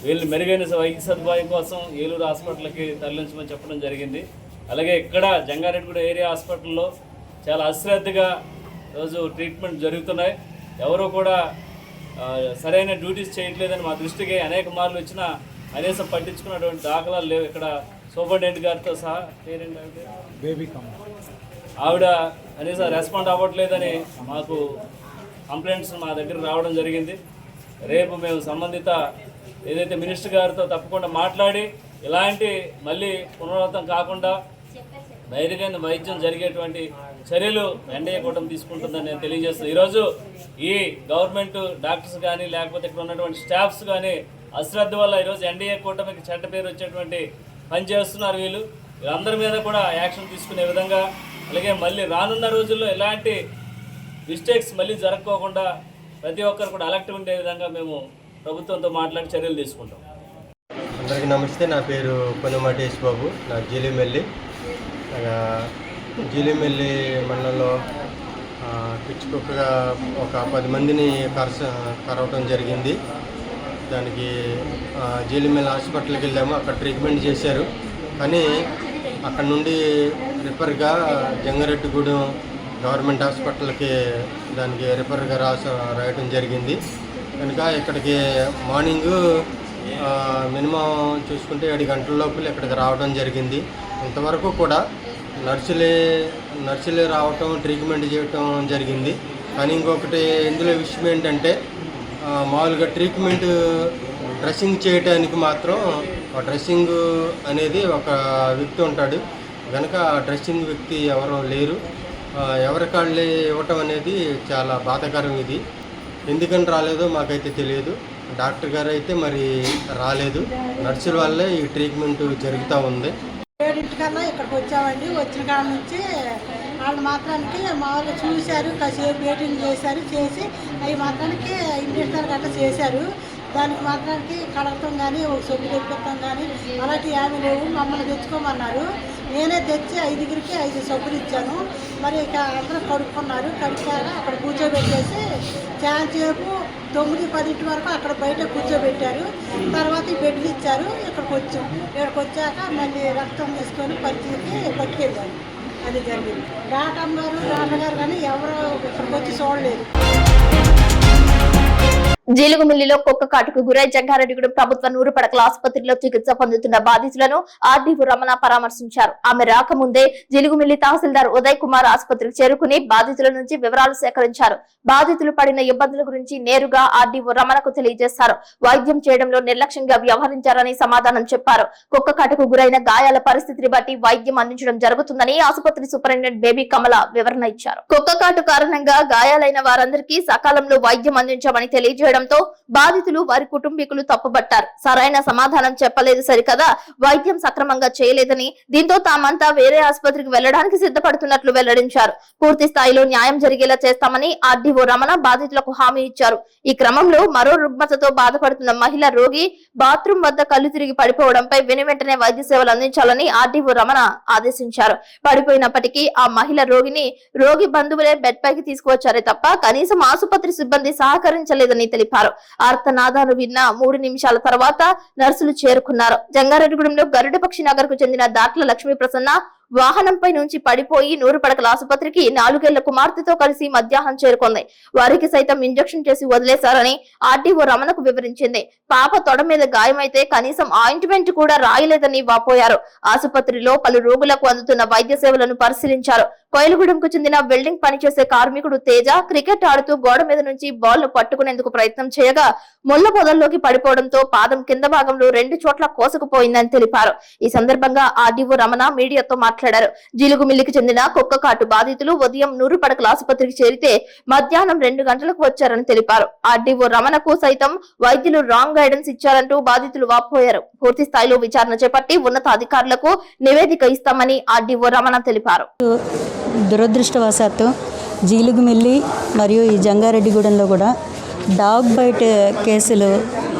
వీళ్ళు మెరుగైన వైద్య సదుపాయం కోసం ఏలూరు హాస్పిటల్కి తరలించమని చెప్పడం జరిగింది. అలాగే ఇక్కడ జంగారెడ్డిగూడెం ఏరియా హాస్పిటల్లో చాలా అశ్రద్ధగా రోజు ట్రీట్మెంట్ జరుగుతున్నాయి. ఎవరు కూడా సరైన డ్యూటీస్ చేయట్లేదని మా దృష్టికి అనేక మార్లు వచ్చినా కనీసం పట్టించుకున్నటువంటి దాఖలాలు లేవు. ఇక్కడ సూపరింటెండెంట్ గారితో సహా పేరేంటి ఆవిడ కనీసం రెస్పాండ్ అవ్వట్లేదని మాకు కంప్లైంట్స్ మా దగ్గర రావడం జరిగింది. రేపు మేము సంబంధిత ఏదైతే మినిస్టర్ గారితో తప్పకుండా మాట్లాడి ఇలాంటి మళ్ళీ పునరావృతం కాకుండా ధైర్యమైన వైద్యం జరిగేటువంటి చర్యలు ఎన్డీఏ కూటమి తీసుకుంటుందని నేను తెలియజేస్తున్నాను. ఈరోజు ఈ గవర్నమెంట్ డాక్టర్స్ కానీ లేకపోతే ఇక్కడ ఉన్నటువంటి స్టాఫ్స్ కానీ అశ్రద్ధ వల్ల ఈరోజు ఎన్డీఏ కూటమికి చెడ్డ పేరు వచ్చేటువంటి పని చేస్తున్నారు. వీళ్ళందరి మీద కూడా యాక్షన్ తీసుకునే విధంగా, అలాగే మళ్ళీ రానున్న రోజుల్లో ఎలాంటి మిస్టేక్స్ మళ్ళీ జరగకోకుండా ప్రతి ఒక్కరు కూడా అలర్ట్ ఉండే విధంగా మేము ప్రభుత్వంతో మాట్లాడి చర్యలు తీసుకుంటాం. అందరికీ నమస్తే. నా పేరు పొన్నమాటేష్ బాబు. నా జీలిమెల్లి మండలంలో పిచ్చుకుక్కగా ఒక 10 మందిని కరవటం జరిగింది. దానికి జీలిమెల్లి హాస్పిటల్కి వెళ్ళాము. అక్కడ ట్రీట్మెంట్ చేశారు. కానీ అక్కడ నుండి రిఫర్గా జంగారెడ్డిగూడెం గవర్నమెంట్ హాస్పిటల్కి దానికి రిఫర్గా రాయటం జరిగింది. కనుక ఇక్కడికి మార్నింగ్ మినిమం చూసుకుంటే 7 గంటల లోపల ఇక్కడికి రావడం జరిగింది. ఇంతవరకు కూడా నర్సులే రావటం, ట్రీట్మెంట్ చేయటం జరిగింది. కానీ ఇంకొకటి ఇందులో విషయం ఏంటంటే మామూలుగా ట్రీట్మెంట్ డ్రెస్సింగ్ చేయడానికి మాత్రం డ్రెస్సింగ్ అనేది ఒక వ్యక్తి ఉంటాడు. కనుక డ్రెస్సింగ్ వ్యక్తి ఎవరో లేరు. ఎవరికాళ్ళే ఇవ్వటం అనేది చాలా బాధాకరం. ఇది ఎందుకని రాలేదో మాకైతే తెలియదు. డాక్టర్ గారు అయితే మరి రాలేదు. నర్సుల వల్లే ఈ ట్రీట్మెంట్ జరుగుతూ ఉంది. 7 ఇక్కడికి వచ్చామండి. వచ్చిన కాడ నుంచి వాళ్ళు మాత్రానికి మామూలుగా చూశారు, కాసేపు వెయిటింగ్ చేసి అవి మాత్రానికి ఇంజక్షన్ గట్రా చేశారు. దానికి మాత్రానికి కడగటం కానీ ఒక సొమ్ము తెప్పిస్తాం కానీ అలాంటివి ఏమీ లేవు. మమ్మల్ని తెచ్చుకోమన్నారు. నేనే తెచ్చి 5కి 5 సబ్బులు ఇచ్చాను. మరి ఇక అందరూ కడుక్కున్నారు. కడుక్కాక అక్కడ కూర్చోబెట్టేసి చాలాసేపు 9-10 వరకు అక్కడ బయట కూర్చోబెట్టారు. తర్వాత బెడ్లు ఇచ్చారు. ఇక్కడికి వచ్చాం. ఇక్కడికి వచ్చాక మళ్ళీ రక్తం తీసుకొని పరిస్థితికి పట్టుకెళ్ళారు. అది జరిగింది. డాక్టర్ గారు కానీ ఎవరు ఇక్కడికి వచ్చి చూడలేదు. జీలుగుమిల్లిలో కుక్క కాటుకు గురై జంగారెడ్డిగూడెం ప్రభుత్వ 100 పడకల ఆసుపత్రిలో చికిత్స పొందుతున్న బాధితులను ఆర్డీఓ రమణ పరామర్శించారు. ఆమె రాకముందే జీలుగుమిల్లి తహసీల్దార్ ఉదయ్ కుమార్ ఆసుపత్రికి చేరుకుని బాధితుల నుంచి వివరాలు సేకరించారు. బాధితులు పడిన ఇబ్బందుల గురించి నేరుగా ఆర్డీఓ రమణకు తెలియజేశారు. వైద్యం చేయడంలో నిర్లక్ష్యంగా వ్యవహరించారని సమాధానం చెప్పారు. కుక్క కాటుకు గురైన గాయాల పరిస్థితిని బట్టి వైద్యం అందించడం జరుగుతుందని ఆసుపత్రి సూపరింటెండెంట్ బేబీ కమల వివరణ ఇచ్చారు. కుక్క కాటు కారణంగా గాయాలైన వారందరికీ సకాలంలో వైద్యం అందించామని తెలియజేయడం బాధితులు వారి కుటుంబీకులు తప్పుబట్టారు. సరైన సమాధానం చెప్పలేదు సరికదా, వైద్యం సక్రమంగా చేయలేదని, దీంతో తామంతా వేరే ఆసుపత్రికి వెళ్లడానికి సిద్ధపడుతున్నట్లు వెల్లడించారు. పూర్తి స్థాయిలో న్యాయం జరిగేలా చేస్తామని ఆర్డీఓ రమణ బాధితులకు హామీ ఇచ్చారు. ఈ క్రమంలో మరో రుగ్మతతో బాధపడుతున్న మహిళ రోగి బాత్రూం వద్ద కళ్ళు తిరిగి పడిపోవడంపై వెంటనే వైద్య సేవలు అందించాలని ఆర్డీఓ రమణ ఆదేశించారు. పడిపోయినప్పటికీ ఆ మహిళ రోగి బంధువులే బెడ్ పైకి తీసుకువచ్చారే తప్ప కనీసం ఆసుపత్రి సిబ్బంది సహకరించలేదని తెలిపారు. అర్థనాదాలు విన్న 3 నిమిషాల తర్వాత నర్సులు చేరుకున్నారు. జంగారెడ్డిగూడెంలో గరుడపక్షి నగర్ కు చెందిన దాట్ల లక్ష్మీ ప్రసన్న వాహనంపై నుంచి పడిపోయి 100 పడకల ఆసుపత్రికి 4 ఏళ్ల కుమార్తెతో కలిసి మధ్యాహ్నం చేరుకుంది. వారికి సైతం ఇంజెక్షన్ చేసి వదిలేశారని ఆర్డీఓ రమణకు వివరించింది. పాప తొడ మీద గాయమైతే కనీసం ఆయింట్మెంట్ కూడా రాయలేదని వాపోయారు. ఆసుపత్రిలో పలు రోగులకు అందుతున్న వైద్య సేవలను పరిశీలించారు. కోయిలగూడెంకు చెందిన వెల్డింగ్ పనిచేసే కార్మికుడు తేజ క్రికెట్ ఆడుతూ గోడ మీద నుంచి బాల్ పట్టుకునేందుకు ప్రయత్నం చేయగా ముళ్ల పొదల్లోకి పడిపోవడంతో పాదం కింద భాగంలో 2 చోట్ల కోసుకుపోయిందని తెలిపారు. ఈ సందర్భంగా ఆర్డీఓ రమణ మీడియాతో మాట్లాడారు. జీలుగుమిల్లికి చెందిన కుక్క కాటు బాధితులు ఉదయం 100 పడకల ఆసుపత్రికి చేరితే మధ్యాహ్నం 2 గంటలకు వచ్చారని తెలిపారు. ఆర్డీఓ రమణకు సైతం వైద్యులు రాంగ్ గైడెన్స్ ఇచ్చారంటూ బాధితులు వాపోయారు. పూర్తి స్థాయిలో విచారణ చేపట్టి ఉన్నతాధికారులకు నివేదిక ఇస్తామని ఆర్డీఓ రమణ తెలిపారు. దురదృష్టవశాత్తు జీలుగుమిల్లి మరియు ఈ జంగారెడ్డిగూడెంలో కూడా డాగ్ బైట్ కేసులు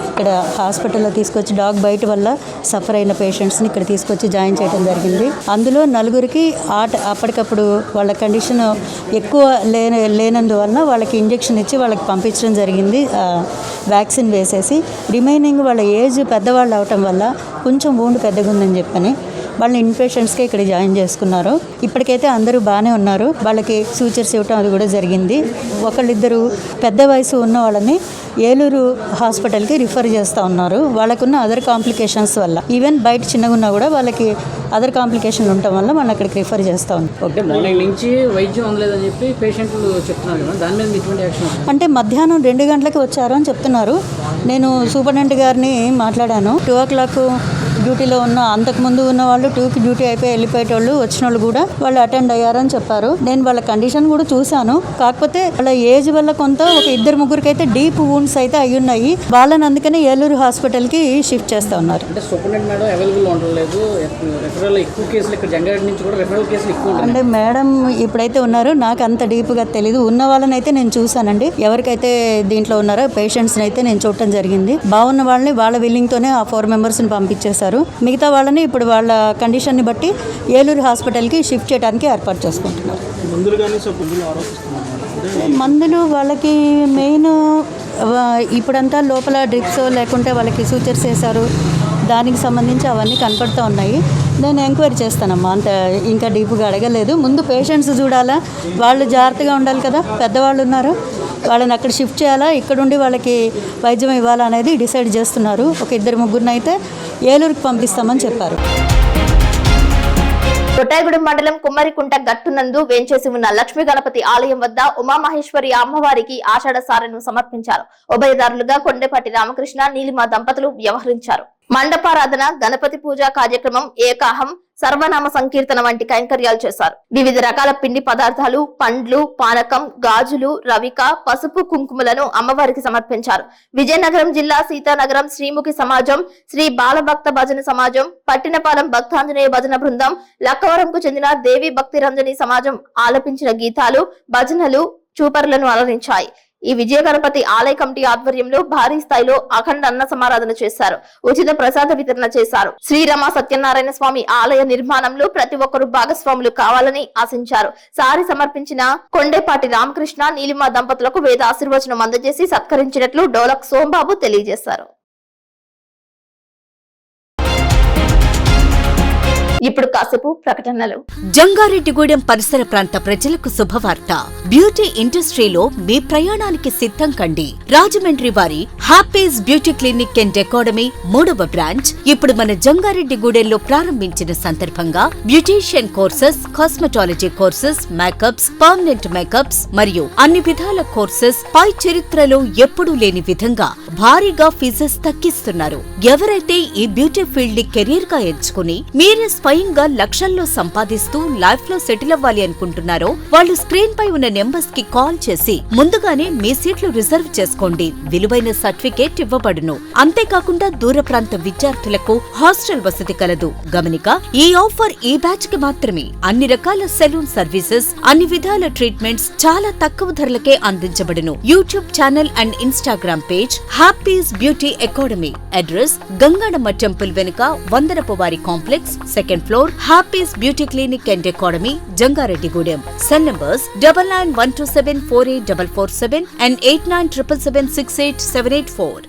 ఇక్కడ హాస్పిటల్లో తీసుకొచ్చి డాగ్ బైట్ వల్ల సఫర్ అయిన పేషెంట్స్ని ఇక్కడ తీసుకొచ్చి జాయిన్ చేయడం జరిగింది. అందులో 4కి అప్పటికప్పుడు వాళ్ళ కండిషన్ ఎక్కువ లేనందువల్ల వాళ్ళకి ఇంజెక్షన్ ఇచ్చి వాళ్ళకి పంపించడం జరిగింది. వ్యాక్సిన్ వేసేసి రిమైనింగ్ వాళ్ళ ఏజ్ పెద్దవాళ్ళు అవటం వల్ల కొంచెం వూండ్ పెద్దగా ఉందని చెప్పని వాళ్ళని ఇన్పేషెంట్స్కి ఇక్కడ జాయిన్ చేసుకున్నారు. ఇప్పటికైతే అందరూ బాగానే ఉన్నారు. వాళ్ళకి సూచర్స్ ఇవ్వటం అది కూడా జరిగింది. ఒకళ్ళిద్దరు పెద్ద వయసు ఉన్న వాళ్ళని ఏలూరు హాస్పిటల్కి రిఫర్ చేస్తూ ఉన్నారు. వాళ్ళకున్న అదర్ కాంప్లికేషన్స్ వల్ల, ఈవెన్ బయట చిన్నగా ఉన్నా కూడా వాళ్ళకి అదర్ కాంప్లికేషన్లు ఉండటం వల్ల మనం అక్కడికి రిఫర్ చేస్తూ ఉన్నాం. ఓకే, మార్నింగ్ నుంచి వైద్యం అందలేదని చెప్పి పేషెంట్లు చెప్తున్నారు కదా, దాని మీద ఎటువంటి యాక్షన్? అంటే మధ్యాహ్నం 2 గంటలకు వచ్చారు అని చెప్తున్నారు. నేను సూపరింటెండెంట్ గారిని మాట్లాడాను. 2 o'clock డ్యూటీలో ఉన్న, అంతకుముందు ఉన్న వాళ్ళు 2కి డ్యూటీ అయిపోయి వెళ్ళిపోయేటోళ్ళు, వచ్చిన వాళ్ళు కూడా వాళ్ళు అటెండ్ అయ్యారని చెప్పారు. నేను వాళ్ళ కండిషన్ కూడా చూశాను. కాకపోతే వాళ్ళ ఏజ్ వల్ల కొంత ఒక 2-3 అయితే డీప్ వూండ్స్ అయితే అయి ఉన్నాయి. వాళ్ళని అందుకనే ఏలూరు హాస్పిటల్కి షిఫ్ట్ చేస్తూ ఉన్నారు. అంటే సూపరింటెండెంట్ మేడం అవైలబుల్ ఉండలేదు, రిఫరల్ ఎక్కువ కేసులు ఇక్కడ జంగారెడ్డి నుంచి కూడా రిఫరల్ కేసులు ఎక్కువ ఉంటాయి. అంటే మేడం ఇప్పుడైతే ఉన్నారు, నాకు అంత డీప్గా తెలియదు. ఉన్న వాళ్ళని అయితే నేను చూశానండి. ఎవరికైతే దీంట్లో ఉన్నారో పేషెంట్స్ని అయితే నేను చూడటం జరిగింది. బాగున్న వాళ్ళని వాళ్ళ విల్లింగ్తోనే ఆ 4 మెంబర్స్ని పంపించేశారు. మిగతా వాళ్ళని ఇప్పుడు వాళ్ళ కండిషన్ని బట్టి ఏలూరు హాస్పిటల్కి షిఫ్ట్ చేయడానికి ఏర్పాటు చేసుకుంటున్నారు. మందులు వాళ్ళకి మెయిన్ ఇప్పుడంతా లోపల డ్రిప్స్ లేకుంటే వాళ్ళకి సూచర్స్ వేశారు. దానికి సంబంధించి అవన్నీ కనపడుతూ ఉన్నాయి. నేను ఎంక్వైరీ చేస్తానమ్మా, అంత ఇంకా డీప్గా అడగలేదు. ముందు పేషెంట్స్ చూడాలా, వాళ్ళు జాగ్రత్తగా ఉండాలి కదా. పెద్దవాళ్ళు ఉన్నారు, వాళ్ళని అక్కడ షిఫ్ట్ చేయాలా, ఇక్కడుండి వాళ్ళకి వైద్యం ఇవ్వాలా అనేది డిసైడ్ చేస్తున్నారు. ఒక 2-3 అయితే ఏలూరుకి పంపిస్తామని చెప్పారు. కొట్టాయిగూడెం మండలం కుమ్మరికుంట గట్టునందు వేంచేసి ఉన్న లక్ష్మీ గణపతి ఆలయం వద్ద ఉమామహేశ్వరి అమ్మవారికి ఆషాఢ సారెను సమర్పించారు. ఉభయదారులుగా కొండేపాటి రామకృష్ణ, నీలిమ దంపతులు వ్యవహరించారు. మండపారాధన, గణపతి పూజా కార్యక్రమం, ఏకాహం, సర్వనామ సంకీర్తన వంటి కైంకర్యాలు చేశారు. వివిధ రకాల పిండి పదార్థాలు, పండ్లు, పానకం, గాజులు, రవిక, పసుపు, కుంకుమలను అమ్మవారికి సమర్పించారు. విజయనగరం జిల్లా సీతానగరం శ్రీముఖి సమాజం, శ్రీ బాలభక్త భజన సమాజం, పట్టినపాలెం భక్తాంజనేయ భజన బృందం, లక్కవరంకు చెందిన దేవి భక్తి రంజని సమాజం ఆలపించిన గీతాలు, భజనలు చూపరులను అలరించాయి. ఈ విజయ గణపతి ఆలయ కమిటీ ఆధ్వర్యంలో భారీ స్థాయిలో అఖండ అన్న సమారాధన చేశారు. ఉచిత ప్రసాద వితరణ చేశారు. శ్రీరామ సత్యనారాయణ స్వామి ఆలయ నిర్మాణంలో ప్రతి ఒక్కరూ భాగస్వాములు కావాలని ఆశించారు. సారి సమర్పించిన కొండేపాటి రామకృష్ణ, నీలిమ దంపతులకు వేద ఆశీర్వచనం అందజేసి సత్కరించినట్లు డోలక్ సోంబాబు తెలియజేశారు. ఇప్పుడు కాసేపు ప్రకటనలు. జంగారెడ్డిగూడెం పరిసర ప్రాంత ప్రజలకు శుభవార్త. బ్యూటీ ఇండస్ట్రీలో మీ ప్రయాణానికి సిద్ధం కండి. రాజమండ్రి వారి happies beauty clinic and academy 3వ బ్రాంచ్ ఇప్పుడు మన జంగారెడ్డిగూడెంలో ప్రారంభించిన సందర్భంగా beautician courses, cosmetology courses, makeups, permanent makeups మరియు అన్ని విధాల కోర్సెస్ పై చరిత్రలో ఎప్పుడూ లేని విధంగా భారీగా ఫీజెస్ తగ్గిస్తున్నారు. ఎవరైతే ఈ బ్యూటీ ఫీల్డ్ ని కెరీర్ గా ఎంచుకుని మీరే స్వయంగా లక్షల్లో సంపాదిస్తూ లైఫ్ లో సెటిల్ అవ్వాలి అనుకుంటున్నారో వాళ్ళు స్క్రీన్ పై ఉన్న నెంబర్స్ కి కాల్ చేసి ముందుగానే మీ సీట్లు రిజర్వ్ చేసుకోండి. విలువైన సర్టిఫికేట్ ఇవ్వబడును. అంతేకాకుండా దూర ప్రాంత విద్యార్థులకు హాస్టల్ వసతి కలదు. గమనిక, ఈ ఆఫర్ ఈ బ్యాచ్ కి మాత్రమే. అన్ని రకాల సెలూన్ సర్వీసెస్, అన్ని విధాల ట్రీట్మెంట్స్ చాలా తక్కువ ధరలకే అందించబడును. YouTube channel and Instagram page Happy's beauty academy. Address Gangadamma temple వెనుక వందనపువారి complex, 2nd floor, Happy's Beauty Clinic and Academy, Jangareddigudem. Cell numbers 9912748447 and 8977768784.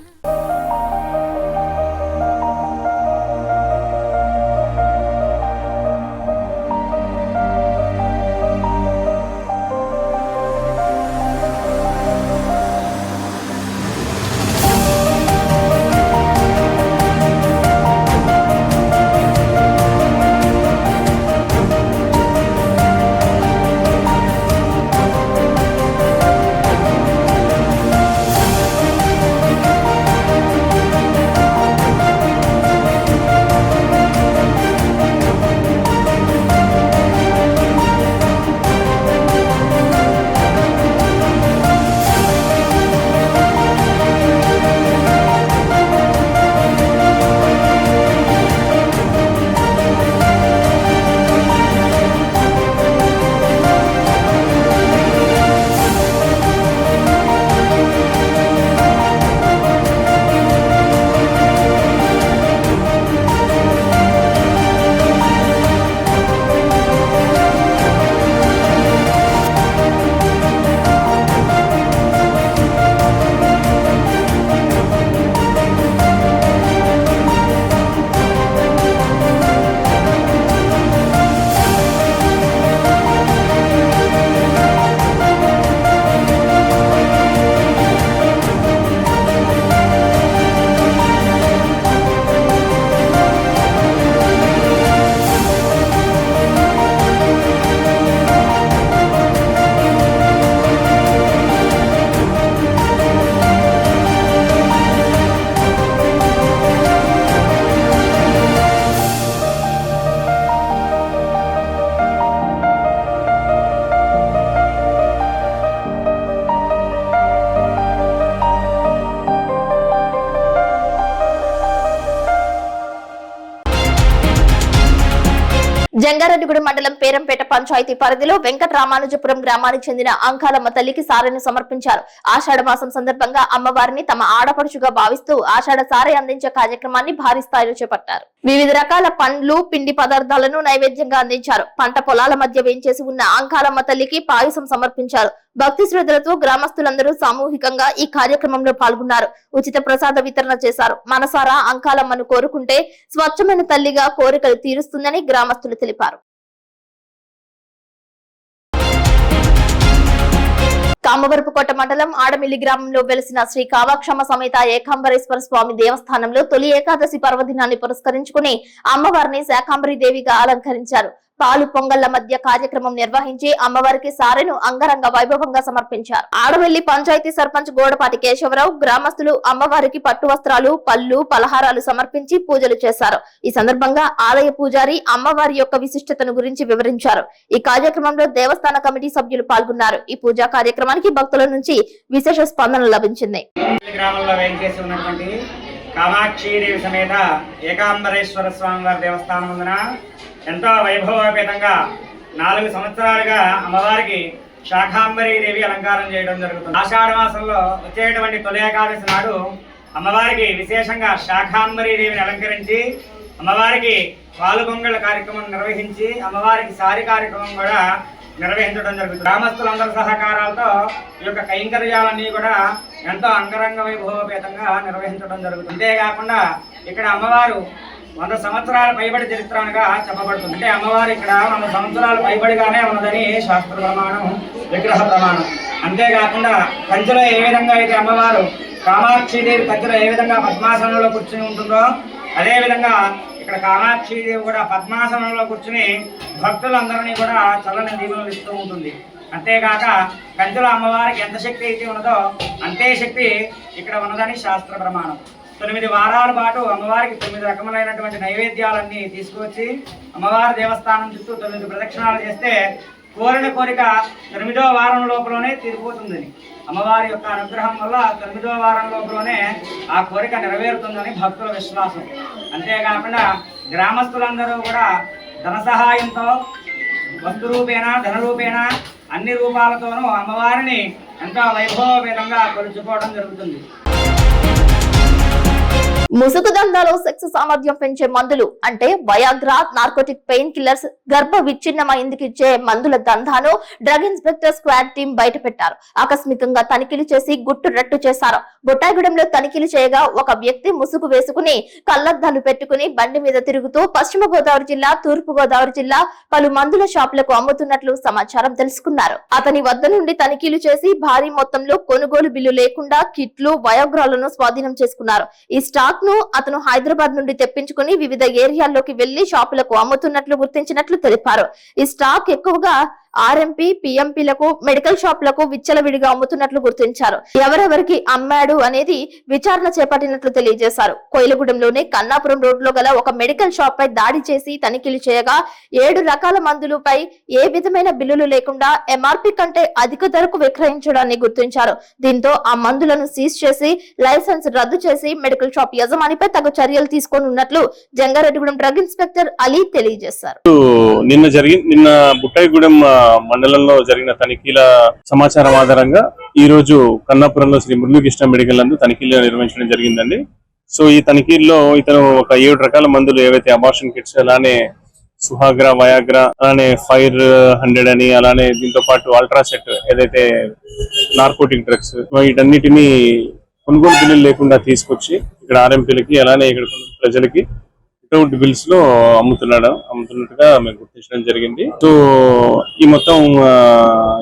Jangareddygudem మండలం పేరంపేట పంచాయతీ పరిధిలో వెంకట రామానుజపురం గ్రామానికి చెందిన అంకాలమ్మ తల్లికి సారెను సమర్పించారు. ఆషాఢ మాసం సందర్భంగా అమ్మవారిని తమ ఆడపడుచుగా భావిస్తూ ఆషాఢ సారె అందించే కార్యక్రమాన్ని భారీ స్థాయిలో చేపట్టారు. వివిధ రకాల పండ్లు, పిండి పదార్థాలను నైవేద్యంగా అందించారు. పంట పొలాల మధ్య వేంచేసి ఉన్న అంకాలమ్మ తల్లికి పాయసం సమర్పించారు. భక్తి శ్రద్ధలతో గ్రామస్తులందరూ సామూహికంగా ఈ కార్యక్రమంలో పాల్గొన్నారు. ఉచిత ప్రసాద వితరణ చేశారు. మనసారా అంకాలమ్మను కోరుకుంటే స్వచ్ఛమైన తల్లిగా కోరికలు తీరుస్తుందని గ్రామస్తులు తెలిపారు. కామవరపుకోట మండలం ఆడమిల్లి గ్రామంలో వెలిసిన శ్రీ కామాక్షమ్మ సమేత ఏకాంబరేశ్వర స్వామి దేవస్థానంలో తొలి ఏకాదశి పర్వదినాన్ని పురస్కరించుకుని అమ్మవారిని శాకాంబరి దేవిగా అలంకరించారు. పాలు పొంగళ్ల మధ్య కార్యక్రమం నిర్వహించి అమ్మవారికి సారెను అంగరంగ వైభవంగా సమర్పించారు. ఆడవెల్లి పంచాయతీ సర్పంచ్ గోడపాటి కేశవరావు గ్రామస్తులు అమ్మవారికి పట్టు వస్త్రాలు, పళ్ళు, పలహారాలు సమర్పించి పూజలు చేశారు. ఈ సందర్భంగా ఆలయ పూజారి అమ్మవారి యొక్క విశిష్టతను గురించి వివరించారు. ఈ కార్యక్రమంలో దేవస్థాన కమిటీ సభ్యులు పాల్గొన్నారు. ఈ పూజా కార్యక్రమానికి భక్తుల నుంచి విశేష స్పందన లభించింది. కామాక్షీదేవి సమేత ఏకాంబరేశ్వర స్వామి వారి దేవస్థానం ముందున ఎంతో వైభవోపేతంగా 4 సంవత్సరాలుగా అమ్మవారికి శాకాంబరీ దేవి అలంకారం చేయడం జరుగుతుంది. ఆషాఢ మాసంలో వచ్చేటువంటి తొలి ఏకాదశి నాడు అమ్మవారికి విశేషంగా శాకాంబరీ దేవిని అలంకరించి అమ్మవారికి పాలు పొంగళ్ళ కార్యక్రమం నిర్వహించి అమ్మవారికి సారి కార్యక్రమం కూడా నిర్వహించడం జరుగుతుంది. గ్రామస్తులందరి సహకారాలతో ఈ యొక్క కైంకర్యాలన్నీ కూడా ఎంతో అంగరంగ వైభవోపేతంగా నిర్వహించడం జరుగుతుంది. అంతేకాకుండా ఇక్కడ అమ్మవారు 100 సంవత్సరాల పైబడి చరిత్రగా చెప్పబడుతుంది. అంటే అమ్మవారు ఇక్కడ 100 సంవత్సరాల పైబడిగానే ఉన్నదని శాస్త్ర ప్రమాణం, విగ్రహ ప్రమాణం. అంతేకాకుండా కంచెలో ఏ విధంగా అయితే అమ్మవారు కామాక్షీదేవి కంచెలో ఏ విధంగా పద్మాసనంలో కూర్చుని ఉంటుందో అదేవిధంగా ఇక్కడ కామాక్షీదేవి కూడా పద్మాసనంలో కూర్చుని భక్తులందరినీ కూడా చల్లని దీవెనలు ఇస్తూ ఉంటుంది. అంతేకాక కంచెలో అమ్మవారికి ఎంత శక్తి అయితే ఉన్నదో అంతే శక్తి ఇక్కడ ఉన్నదని శాస్త్ర ప్రమాణం. 9 వారాల పాటు అమ్మవారికి 9 రకములైనటువంటి నైవేద్యాలన్నీ తీసుకువచ్చి అమ్మవారి దేవస్థానం చుట్టూ 9 ప్రదక్షిణాలు చేస్తే కోరిన కోరిక 9వ వారం లోపలనే తీరిపోతుందని, అమ్మవారి యొక్క అనుగ్రహం వల్ల 9వ వారం లోపలనే ఆ కోరిక నెరవేరుతుందని భక్తుల విశ్వాసం. అంతేకాకుండా గ్రామస్తులందరూ కూడా ధన సహాయంతో వస్తు రూపేణ, ధన రూపేణ అన్ని రూపాలతోనూ అమ్మవారిని ఎంతో వైభవపేతంగా కొలుచుకోవడం జరుగుతుంది. ముసుగు దందాలో సెక్స్ సామర్థ్యం పెంచే మందులు అంటే వయాగ్రా, నార్కోటిక్ పెయిన్ కిల్లర్స్, గర్భ విచ్ఛిన్నమైందుకు ఇచ్చే మందుల దందాను డ్రగ్ ఇన్స్పెక్టర్ స్క్వాడ్ టీం బయటపెట్టారు. ఆకస్మికంగా తనిఖీలు చేసి గుట్టు రట్టు చేశారు. బుట్టాయిగూడెంలో తనిఖీలు చేయగా ఒక వ్యక్తి ముసుగు వేసుకుని కళ్లద్దాలు పెట్టుకుని బండి మీద తిరుగుతూ పశ్చిమ గోదావరి జిల్లా, తూర్పు గోదావరి జిల్లా పలు మందుల షాపులకు అమ్ముతున్నట్లు సమాచారం తెలుసుకున్నారు. అతని వద్ద నుండి తనిఖీలు చేసి భారీ మొత్తంలో కొనుగోలు బిల్లు లేకుండా కిట్లు, వయోగ్రాలను స్వాధీనం చేసుకున్నారు. ఈ స్టాక్ ను అతను హైదరాబాద్ నుండి తెప్పించుకుని వివిధ ఏరియాల్లోకి వెళ్లి షాపులకు అమ్ముతున్నట్లు గుర్తించినట్లు తెలిపారు. ఈ స్టాక్ ఎక్కువగా ఆర్ఎంపీ, పిఎంపీలకు, మెడికల్ షాపులకు విచ్చలవిడిగా అమ్ముతున్నట్లు గుర్తించారు. ఎవరెవరికి అమ్మాడు అనేది విచారణ చేపట్టినట్లు తెలియజేశారు. కోయిలగూడెంలోని కన్నాపురం రోడ్లో గల ఒక మెడికల్ షాప్ పై దాడి చేసి తనిఖీలు చేయగా 7 రకాల మందులపై ఏ విధమైన బిల్లులు లేకుండా ఎంఆర్పీ కంటే అధిక ధరకు విక్రయించడాన్ని గుర్తించారు. దీంతో ఆ మందులను సీజ్ చేసి లైసెన్స్ రద్దు చేసి మెడికల్ షాప్ యజమానిపై తగు చర్యలు తీసుకొనున్నట్లు జంగారెడ్డిగూడెం డ్రగ్ ఇన్స్పెక్టర్ అలీ తెలియజేశారు. నిన్న బుట్టాయిగూడెం మండలంలో జరిగిన తనిఖీల సమాచారం ఆధారంగా ఈ రోజు కన్నాపురంలో శ్రీ మురళీకృష్ణ మెడికల్ నందు తనిఖీలు నిర్వహించడం జరిగిందండి. సో ఈ తనిఖీల్లో ఇతను ఒక 7 రకాల మందులు ఏవైతే అబార్షన్ కిట్స్, అలానే సుహాగ్రా, వయాగ్రా, అలానే 500 అని, అలానే దీంతో పాటు అల్ట్రాసెట్ ఏదైతే నార్కోటిక్ డ్రగ్స్, వీటన్నిటిని కొనుగోలు బిల్లులు లేకుండా తీసుకొచ్చి ఇక్కడ ఆర్ఎంపీలకి అలానే ఇక్కడ ప్రజలకి వితౌట్ బిల్స్ లో అమ్ముతున్నట్టుగా మేము గుర్తించడం జరిగింది. సో ఈ మొత్తం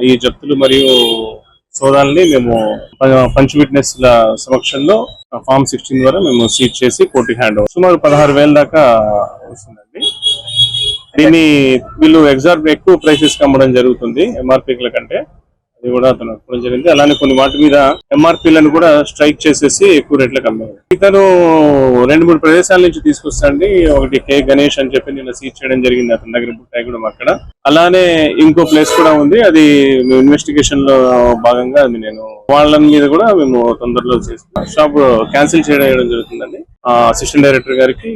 ఈ జప్తులు మరియు సోదాలని మేము పంచ్ విట్నెస్ ల సమక్షంలో ఫామ్ 16 ద్వారా మేము సీజ్ చేసి కోర్టుకి హ్యాండ్ ఓవర్. సుమారు 16,000 దాకా వస్తుందండి. దీన్ని వీళ్ళు ఎక్కువ ప్రైసెస్ అమ్మడం జరుగుతుంది ఎంఆర్పీల కంటే. అది కూడా అతను అప్పడం జరిగింది. అలానే కొన్ని వాటి మీద ఎంఆర్పీలను కూడా స్ట్రైక్ చేసేసి ఎక్కువ రేట్లకు అమ్మారు. ఇతను 2-3 ప్రదేశాల నుంచి తీసుకొస్తాండి. ఒకటి కే గణేష్ అని చెప్పి నిన్న సీజ్ చేయడం జరిగింది అతని దగ్గర బుట్టాయిగూడెం అక్కడ. అలానే ఇంకో ప్లేస్ కూడా ఉంది, అది ఇన్వెస్టిగేషన్ లో భాగంగా అది నేను వాళ్ళ మీద కూడా మేము తొందరలో చేస్తాం. షాప్ క్యాన్సిల్ చేయడం జరుగుతుందండి. అసిస్టెంట్ డైరెక్టర్ గారికి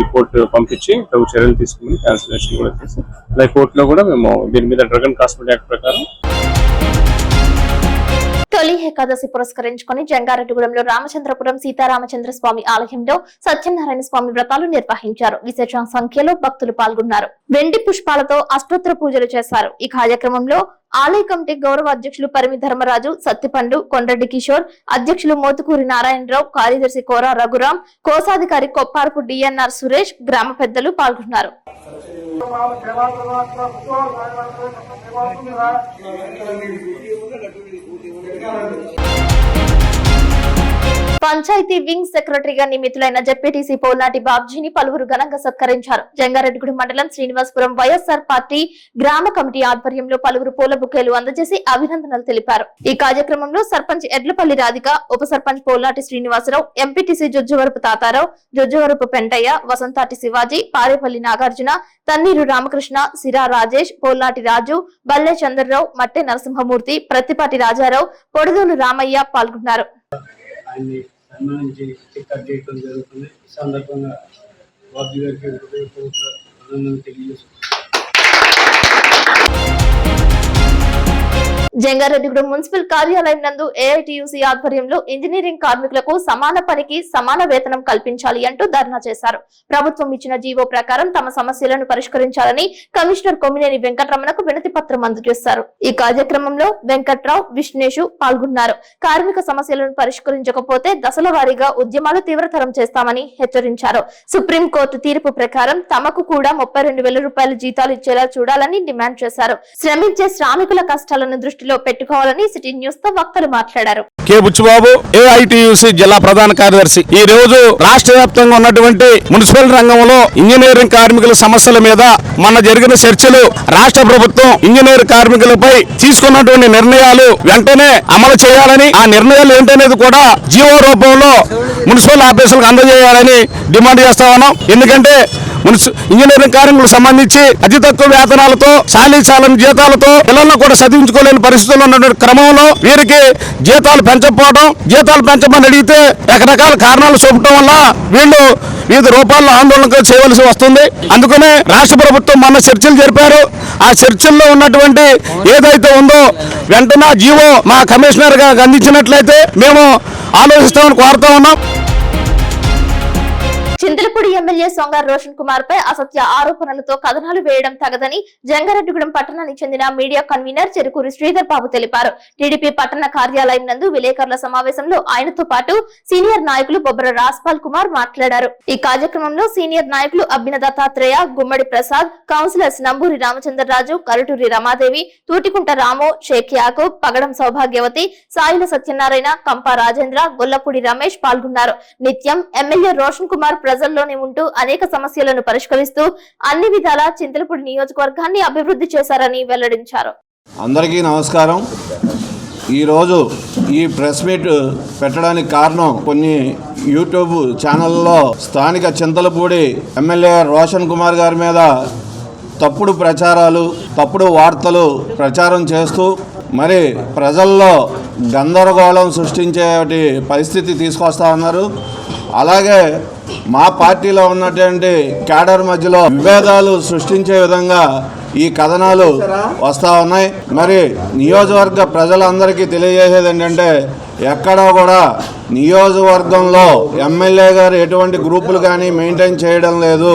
రిపోర్ట్ పంపించి తగు చర్యలు తీసుకుని క్యాన్సిలేషన్ కూడా చేసి అలాగే కోర్టులో కూడా మేము దీని మీద డ్రగ్ అండ్ కాస్మెటిక్ యాక్ట్ ప్రకారం. తొలి ఏకాదశి పురస్కరించుకుని జంగారెడ్డిగూడెంలో రామచంద్రపురం సీతారామచంద్ర స్వామి ఆలయంలో సత్యనారాయణ స్వామి వ్రతాలు నిర్వహించారు. విశేష సంఖ్యలో భక్తులు పాల్గొన్నారు. వెండి పుష్పాలతో అష్టోత్తర పూజలు చేశారు. ఈ కార్యక్రమంలో ఆలయ కమిటీ గౌరవ అధ్యక్షులు పరిమి ధర్మరాజు, సత్తిపండు, కొండ్రెడ్డి కిషోర్, అధ్యక్షులు మోతుకూరి నారాయణరావు, కార్యదర్శి కోరా రఘురాం, కోశాధికారి కొప్పారపు డిఎన్ఆర్ సురేష్, గ్రామ పెద్దలు పాల్గొన్నారు. పంచాయతీ వింగ్ సెక్రటరీగా నియమితులైన జెడ్పీటీసీ పోల్నాటి బాబ్జీని పలువురు ఘనంగా సత్కరించారు. జంగారెడ్డిగూడెం మండలం శ్రీనివాసపురం వైఎస్ఆర్ పార్టీ గ్రామ కమిటీ ఆధ్వర్యంలో పలువురు పూల బుకేలు అందజేసి అభినందనలు తెలిపారు. ఈ కార్యక్రమంలో సర్పంచ్ ఎడ్లపల్లి రాధిక, ఉప సర్పంచ్ పోల్నాటి శ్రీనివాసరావు, ఎంపీటీసీ జొజ్జువరపు తాతారావు, జొజ్జువరపు పెంటయ్య, వసంతాటి శివాజీ, పారేపల్లి నాగార్జున, తన్నీరు రామకృష్ణ, సిరా రాజేష్, పోల్నాటి రాజు, బల్లె చంద్రరావు, మట్టె నరసింహమూర్తి, ప్రత్తిపాటి రాజారావు, పొడదోలు రామయ్య పాల్గొన్నారు. ఆయన్ని సన్మానించి టికెట్ చేయడం జరుగుతుంది. ఈ సందర్భంగా బాబు గారికి హృదయపూర్వక అభినందనలు తెలియజేస్తున్నాను. జంగారెడ్డిగూడెం మున్సిపల్ కార్యాలయం నందు ఏఐటియుసి ఆధ్వర్యంలో ఇంజనీరింగ్ కార్మికులకు సమాన పనికి సమాన వేతనం కల్పించాలి అంటూ ధర్నా చేశారు. ప్రభుత్వం ఇచ్చిన జీవో ప్రకారం తమ సమస్యలను పరిష్కరించాలని కమిషనర్ కొమ్మినేని వెంకటరమణకు వినతి పత్రం అందజేశారు. ఈ కార్యక్రమంలో వెంకట్రావు, విష్ణేషు పాల్గొన్నారు. కార్మిక సమస్యలను పరిష్కరించకపోతే దశల వారీగా ఉద్యమాలు తీవ్రతరం చేస్తామని హెచ్చరించారు. సుప్రీంకోర్టు తీర్పు ప్రకారం తమకు కూడా 32,000 రూపాయల జీతాలు ఇచ్చేలా చూడాలని డిమాండ్ చేశారు. శ్రమించే శ్రామికుల కష్టాలను దృష్టిలో పెట్టుకోవాలని సిటీ న్యూస్ తో వక్తలు మాట్లాడారు. కె బుచ్చిబాబు, ఏఐటియుసి జిల్లా ప్రధాన కార్యదర్శి. ఈ రోజు రాష్ట్ర వ్యాప్తంగా ఉన్నటువంటి మున్సిపల్ రంగంలో ఇంజనీరింగ్ కార్మికుల సమస్యల మీద మొన్న జరిగిన చర్చలు, రాష్ట్ర ప్రభుత్వం ఇంజనీర్ కార్మికులపై తీసుకున్నటువంటి నిర్ణయాలు వెంటనే అమలు చేయాలని, ఆ నిర్ణయాలు ఏంటనేది కూడా జీవో రూపంలో మున్సిపల్ ఆఫీసులకు అందజేయాలని డిమాండ్ చేస్తా ఉన్నాం. ఎందుకంటే ఇంజనీరింగ్ కార్మికులకు సంబంధించి అతి తక్కువ వేతనాలతో, చాలీచాలని జీతాలతో పిల్లలను కూడా చదివించుకోలేని పరిస్థితుల్లో ఉన్నటువంటి క్రమంలో వీరికి జీతాలు పెంచకపోవడం, జీతాలు పెంచమని అడిగితే రకరకాల కారణాలు చూపడం వల్ల వీళ్ళు వివిధ రూపాల్లో ఆందోళన చేయవలసి వస్తుంది. అందుకనే రాష్ట్ర ప్రభుత్వం మొన్న చర్చలు జరిపారు. ఆ చర్చల్లో ఉన్నటువంటి ఏదైతే ఉందో వెంటనే జీవో మా కమిషనర్ గా అందించినట్లయితే మేము ఆలోచిస్తామని కోరుతా ఉన్నాం. చింతలపూడి ఎమ్మెల్యే సొంగారు రోషన్ కుమార్ పై అసత్య ఆరోపణలతో కథనాలు వేయడం తగదని జంగారెడ్డిగూడెం పట్టణానికి చెందిన మీడియా కన్వీనర్ చెరుకూరి శ్రీధర్ బాబు తెలిపారు. టీడీపీ పట్టణ కార్యాలయం నందు విలేకరుల సమావేశంలో ఆయనతో పాటు సీనియర్ నాయకులు బొబ్బర రాజ్పాల్ కుమార్ మాట్లాడారు. ఈ కార్యక్రమంలో సీనియర్ నాయకులు అబ్బిన దత్తాత్రేయ, గుమ్మడి ప్రసాద్, కౌన్సిలర్స్ నంబూరి రామచంద్రరాజు, కరుటూరి రమాదేవి, తూటికుంట రాము, షేక్ యాకూబ్, పగడం సౌభాగ్యవతి, సాయిల సత్యనారాయణ, కంపా రాజేంద్ర, గొల్లపూడి రమేష్ పాల్గొన్నారు. నిత్యం ఎమ్మెల్యే రోషన్ కుమార్ ప్రజల్లోనే ఉంటూ అనేక సమస్యలను పరిష్కరిస్తూ అన్ని విధాలా చింతలపూడి నియోజకవర్గాన్ని అభివృద్ధి చేశారని వెల్లడించారు. అందరికీ నమస్కారం. ఈరోజు ఈ ప్రెస్ మీట్ పెట్టడానికి కారణం కొన్ని యూట్యూబ్ ఛానల్లో స్థానిక చింతలపూడి ఎమ్మెల్యే రోషన్ కుమార్ గారి మీద తప్పుడు ప్రచారాలు, తప్పుడు వార్తలు ప్రచారం చేస్తూ మరి ప్రజల్లో గందరగోళం సృష్టించే పరిస్థితి తీసుకొస్తా ఉన్నారు. అలాగే మా పార్టీలో ఉన్నటువంటి క్యాడర్ మధ్యలో విభేదాలు సృష్టించే విధంగా ఈ కథనాలు వస్తూ ఉన్నాయి. మరి నియోజకవర్గ ప్రజలందరికీ తెలియజేసేది ఏంటంటే ఎక్కడా కూడా నియోజకవర్గంలో ఎమ్మెల్యే గారు ఎటువంటి గ్రూపులు కానీ మెయింటైన్ చేయడం లేదు.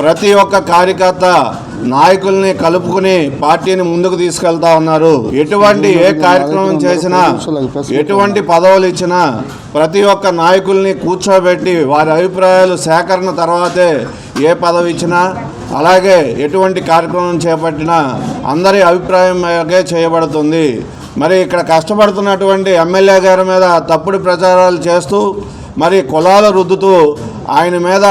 ప్రతి ఒక్క కార్యకర్త నాయకుల్ని కలుపుకుని పార్టీని ముందుకు తీసుకెళ్తా ఉన్నారు. ఎటువంటి ఏ కార్యక్రమం చేసినా, ఎటువంటి పదవులు ఇచ్చినా ప్రతి ఒక్క నాయకుల్ని కూర్చోబెట్టి వారి అభిప్రాయాలు సేకరణ తర్వాతే ఏ పదవి ఇచ్చినా, అలాగే ఎటువంటి కార్యక్రమం చేపట్టినా అందరి అభిప్రాయం మేరకే చేయబడుతుంది. మరి ఇక్కడ కష్టపడుతున్నటువంటి ఎమ్మెల్యే గారి మీద తప్పుడు ప్రచారాలు చేస్తూ మరి కులాలు రుద్దుతూ ఆయన మీద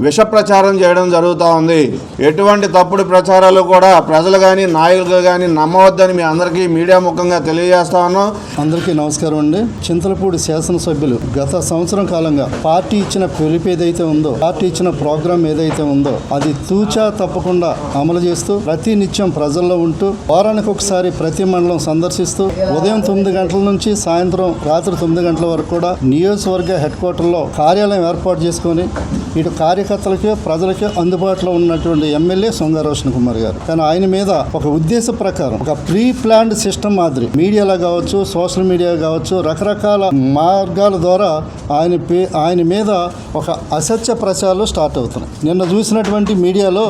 విష ప్రచారం చేయడం జరుగుతూ ఉంది. ఎటువంటి తప్పుడు ప్రచారాలు కూడా ప్రజలు కానీ నాయకులు కానీ నమ్మవద్దని మీ అందరికీ మీడియా ముఖంగా తెలియజేస్తా ఉన్నాం. అందరికీ నమస్కారం అండి. చింతలపూడి శాసనసభ్యులు గత సంవత్సరం కాలంగా పార్టీ ఇచ్చిన పిలుపు ఏదైతే ఉందో, పార్టీ ఇచ్చిన ప్రోగ్రాం ఏదైతే ఉందో అది తూచా తప్పకుండా అమలు చేస్తూ ప్రతి నిత్యం ప్రజల్లో ఉంటూ వారానికి ఒకసారి ప్రతి మండలం సందర్శిస్తూ ఉదయం 9 గంటల నుంచి సాయంత్రం రాత్రి 9 గంటల వరకు కూడా నియోజకవర్గ హెడ్ క్వార్టర్లో కార్యాలయం ఏర్పాటు చేసుకొని ఇటు కార్యకర్తలకి ప్రజలకి అందుబాటులో ఉన్నటువంటి ఎమ్మెల్యే సొంగ రోషన్ కుమార్ గారు. కానీ ఆయన మీద ఒక ఉద్దేశ ప్రకారం ఒక ప్రీ ప్లాన్డ్ సిస్టమ్ మాదిరి మీడియాలో కావచ్చు, సోషల్ మీడియా కావచ్చు, రకరకాల మార్గాల ద్వారా ఆయన మీద ఒక అసత్య ప్రచారాలు స్టార్ట్ అవుతున్నాయి. నిన్న చూసినటువంటి మీడియాలో